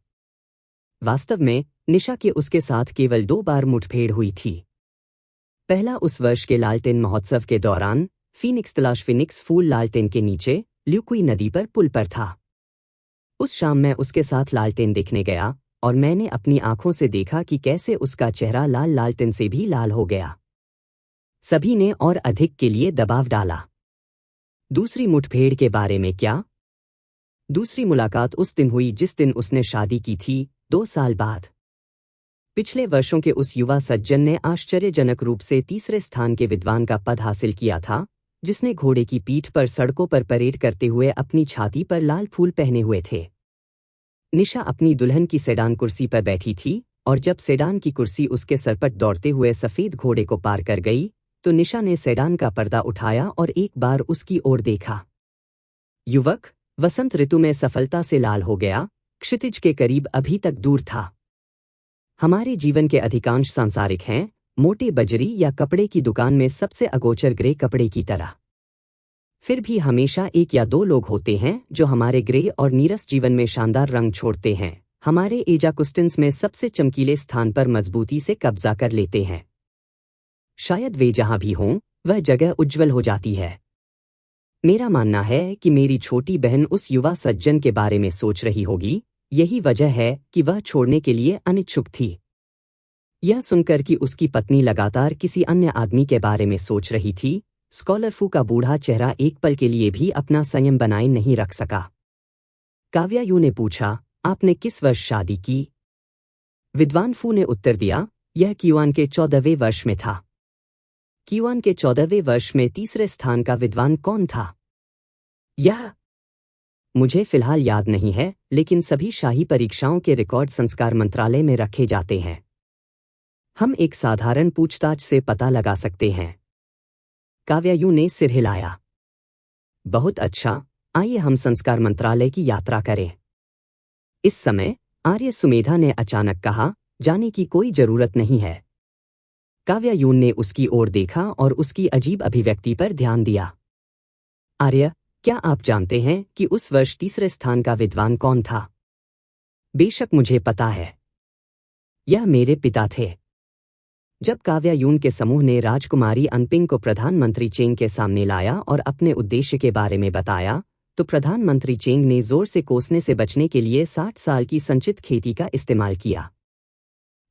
वास्तव में निशा के उसके साथ केवल 2 बार मुठभेड़ हुई थी। पहला उस वर्ष के लालटेन महोत्सव के दौरान फिनिक्स फूल लालटेन के नीचे ल्यूकुई नदी पर पुल पर था। उस शाम मैं उसके साथ लालटेन देखने गया और मैंने अपनी आंखों से देखा कि कैसे उसका चेहरा लाल लालटेन से भी लाल हो गया। सभी ने और अधिक के लिए दबाव डाला। दूसरी मुठभेड़ के बारे में क्या? दूसरी मुलाकात उस दिन हुई जिस दिन उसने शादी की थी, 2 साल बाद। पिछले वर्षों के उस युवा सज्जन ने आश्चर्यजनक रूप से तीसरे स्थान के विद्वान का पद हासिल किया था, जिसने घोड़े की पीठ पर सड़कों पर परेड करते हुए अपनी छाती पर लाल फूल पहने हुए थे। निशा अपनी दुल्हन की सेडान कुर्सी पर बैठी थी और जब सेडान की कुर्सी उसके सर पर दौड़ते हुए सफेद घोड़े को पार कर गई तो निशा ने सेडान का पर्दा उठाया और एक बार उसकी ओर देखा। युवक वसंत ऋतु में सफलता से लाल हो गया, क्षितिज के करीब अभी तक दूर था। हमारे जीवन के अधिकांश सांसारिक हैं, मोटे बजरी या कपड़े की दुकान में सबसे अगोचर ग्रे कपड़े की तरह। फिर भी हमेशा एक या दो लोग होते हैं जो हमारे ग्रे और नीरस जीवन में शानदार रंग छोड़ते हैं, हमारे एजाकुस्टेंस में सबसे चमकीले स्थान पर मजबूती से कब्जा कर लेते हैं। शायद वे जहां भी हों, वह जगह उज्जवल हो जाती है। मेरा मानना है कि मेरी छोटी बहन उस युवा सज्जन के बारे में सोच रही होगी, यही वजह है कि वह छोड़ने के लिए अनिच्छुक थी। यह सुनकर कि उसकी पत्नी लगातार किसी अन्य आदमी के बारे में सोच रही थी, स्कॉलर फू का बूढ़ा चेहरा एक पल के लिए भी अपना संयम बनाए नहीं रख सका। काव्या यू ने पूछा, आपने किस वर्ष शादी की? विद्वान फू ने उत्तर दिया, यह क्यूआन के 14वें वर्ष में था। क्यूआन के 14वें वर्ष में तीसरे स्थान का विद्वान कौन था? यह मुझे फिलहाल याद नहीं है, लेकिन सभी शाही परीक्षाओं के रिकॉर्ड संस्कार मंत्रालय में रखे जाते हैं। हम एक साधारण पूछताछ से पता लगा सकते हैं। काव्या यू ने सिर हिलाया। बहुत अच्छा, आइए हम संस्कार मंत्रालय की यात्रा करें। इस समय आर्य सुमेधा ने अचानक कहा, जाने की कोई जरूरत नहीं है। काव्या यून ने उसकी ओर देखा और उसकी अजीब अभिव्यक्ति पर ध्यान दिया। आर्य, क्या आप जानते हैं कि उस वर्ष तीसरे स्थान का विद्वान कौन था? बेशक मुझे पता है। यह मेरे पिता थे। जब काव्या यून के समूह ने राजकुमारी अनपिंग को प्रधानमंत्री चेंग के सामने लाया और अपने उद्देश्य के बारे में बताया, तो प्रधानमंत्री चेंग ने जोर से कोसने से बचने के लिए 60 साल की संचित खेती का इस्तेमाल किया।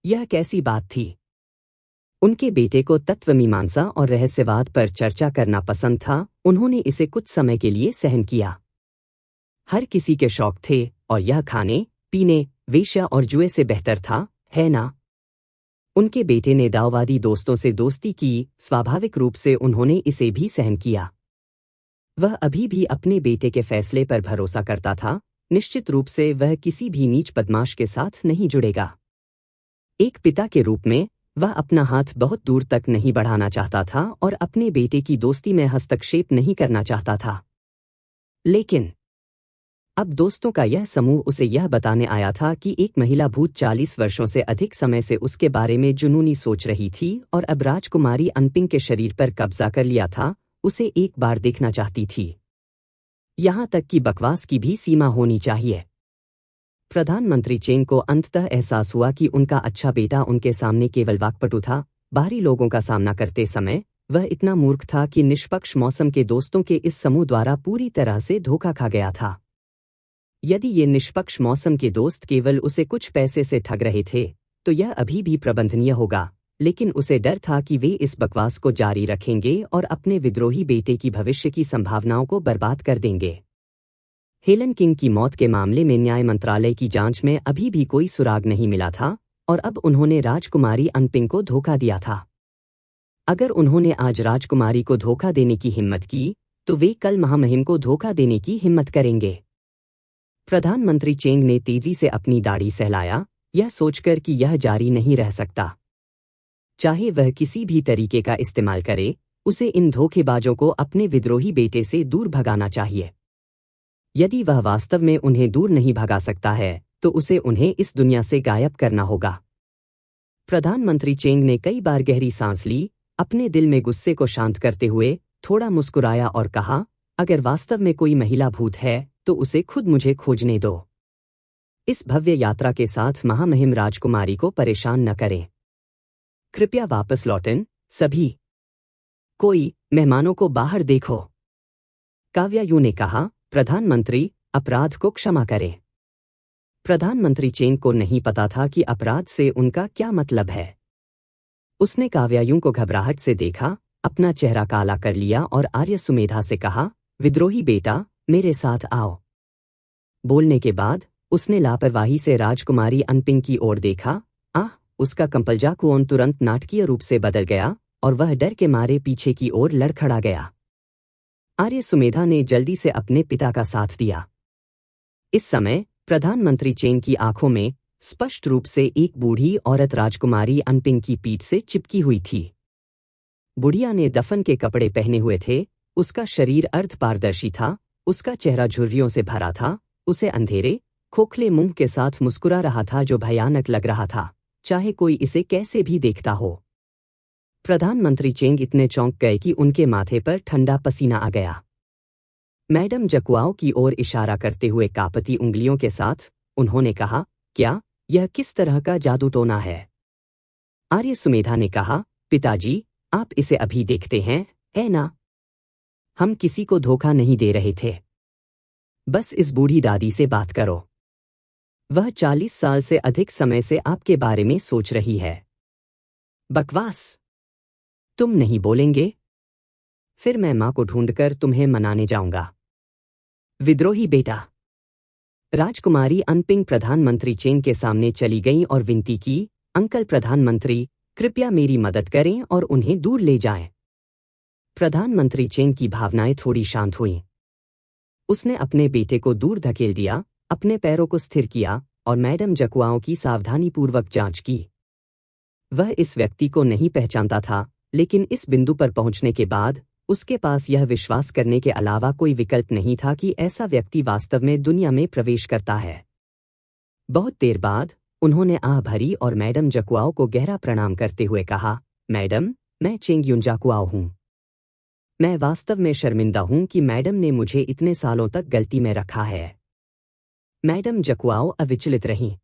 यह कैसी बात थी? उनके बेटे को तत्वमीमांसा और रहस्यवाद पर चर्चा करना पसंद था, उन्होंने इसे कुछ समय के लिए सहन किया। हर किसी के शौक थे और यह खाने, पीने, वेश्या और जुए से बेहतर था, है ना? उनके बेटे ने दाववादी दोस्तों से दोस्ती की, स्वाभाविक रूप से उन्होंने इसे भी सहन किया। वह अभी भी अपने बेटे के फैसले पर भरोसा करता था, निश्चित रूप से वह किसी भी नीच बदमाश के साथ नहीं जुड़ेगा। एक पिता के रूप में वह अपना हाथ बहुत दूर तक नहीं बढ़ाना चाहता था और अपने बेटे की दोस्ती में हस्तक्षेप नहीं करना चाहता था। लेकिन अब दोस्तों का यह समूह उसे यह बताने आया था कि एक महिला भूत 40 वर्षों से अधिक समय से उसके बारे में जुनूनी सोच रही थी और अब राजकुमारी अनपिंग के शरीर पर कब्जा कर लिया था, उसे एक बार देखना चाहती थी। यहां तक कि बकवास की भी सीमा होनी चाहिए। प्रधानमंत्री चेंग को अंततः एहसास हुआ कि उनका अच्छा बेटा उनके सामने केवल वाक्पटु था। बाहरी लोगों का सामना करते समय वह इतना मूर्ख था कि निष्पक्ष मौसम के दोस्तों के इस समूह द्वारा पूरी तरह से धोखा खा गया था। यदि ये निष्पक्ष मौसम के दोस्त केवल उसे कुछ पैसे से ठग रहे थे, तो यह अभी भी प्रबंधनीय होगा, लेकिन उसे डर था कि वे इस बकवास को जारी रखेंगे और अपने विद्रोही बेटे की भविष्य की संभावनाओं को बर्बाद कर देंगे। हेलन किंग की मौत के मामले में न्याय मंत्रालय की जांच में अभी भी कोई सुराग नहीं मिला था और अब उन्होंने राजकुमारी अनपिंग को धोखा दिया था। अगर उन्होंने आज राजकुमारी को धोखा देने की हिम्मत की, तो वे कल महामहिम को धोखा देने की हिम्मत करेंगे। प्रधानमंत्री चेंग ने तेजी से अपनी दाढ़ी सहलाया, यह सोचकर कि यह जारी नहीं रह सकता। चाहे वह किसी भी तरीके का इस्तेमाल करे, उसे इन धोखेबाजों को अपने विद्रोही बेटे से दूर भगाना चाहिए। यदि वह वास्तव में उन्हें दूर नहीं भगा सकता है, तो उसे उन्हें इस दुनिया से गायब करना होगा। प्रधानमंत्री चेंग ने कई बार गहरी सांस ली, अपने दिल में गुस्से को शांत करते हुए थोड़ा मुस्कुराया और कहा, अगर वास्तव में कोई महिला भूत है, तो उसे खुद मुझे खोजने दो। इस भव्य यात्रा के साथ महामहिम राजकुमारी को परेशान न करें। कृपया वापस लौटें, सभी। कोई मेहमानों को बाहर देखो। काव्या यू ने कहा, प्रधानमंत्री, अपराध को क्षमा करें। प्रधानमंत्री चेंग को नहीं पता था कि अपराध से उनका क्या मतलब है। उसने काव्या यू को घबराहट से देखा, अपना चेहरा काला कर लिया और आर्य सुमेधा से कहा, विद्रोही बेटा, मेरे साथ आओ। बोलने के बाद उसने लापरवाही से राजकुमारी अनपिंग की ओर देखा। उसका कंपलजाकुओन तुरंत नाटकीय रूप से बदल गया और वह डर के मारे पीछे की ओर लड़खड़ा गया। आर्य सुमेधा ने जल्दी से अपने पिता का साथ दिया। इस समय प्रधानमंत्री चेंग की आंखों में स्पष्ट रूप से एक बूढ़ी औरत राजकुमारी अनपिंग की पीठ से चिपकी हुई थी। बुढ़िया ने दफन के कपड़े पहने हुए थे, उसका शरीर अर्ध पारदर्शी था, उसका चेहरा झुर्रियों से भरा था, उसे अंधेरे खोखले मुंह के साथ मुस्कुरा रहा था जो भयानक लग रहा था, चाहे कोई इसे कैसे भी देखता हो। प्रधानमंत्री चेंग इतने चौंक गए कि उनके माथे पर ठंडा पसीना आ गया। मैडम जकुआओ की ओर इशारा करते हुए कांपती उंगलियों के साथ उन्होंने कहा, क्या यह किस तरह का जादू टोना है? आर्य सुमेधा ने कहा, पिताजी, आप इसे अभी देखते हैं, है ना? हम किसी को धोखा नहीं दे रहे थे। बस इस बूढ़ी दादी से बात करो। वह 40 साल से अधिक समय से आपके बारे में सोच रही है। बकवास। तुम नहीं बोलेंगे? फिर मैं मां को ढूंढकर तुम्हें मनाने जाऊंगा। विद्रोही बेटा। राजकुमारी अनपिंग प्रधानमंत्री चेंग के सामने चली गई और विनती की, अंकल प्रधानमंत्री, कृपया मेरी मदद करें और उन्हें दूर ले जाएं। प्रधानमंत्री चेंग की भावनाएं थोड़ी शांत हुईं। उसने अपने बेटे को दूर धकेल दिया, अपने पैरों को स्थिर किया और मैडम जकुआओं की सावधानीपूर्वक जांच की। वह इस व्यक्ति को नहीं पहचानता था, लेकिन इस बिंदु पर पहुंचने के बाद उसके पास यह विश्वास करने के अलावा कोई विकल्प नहीं था कि ऐसा व्यक्ति वास्तव में दुनिया में प्रवेश करता है। बहुत देर बाद उन्होंने आह भरी और मैडम जकुआओ को गहरा प्रणाम करते हुए कहा, मैडम, मैं चेंग युन जकुआओ हूं। मैं वास्तव में शर्मिंदा हूं कि मैडम ने मुझे इतने सालों तक गलती में रखा है। मैडम जकुआओ अविचलित रहीं।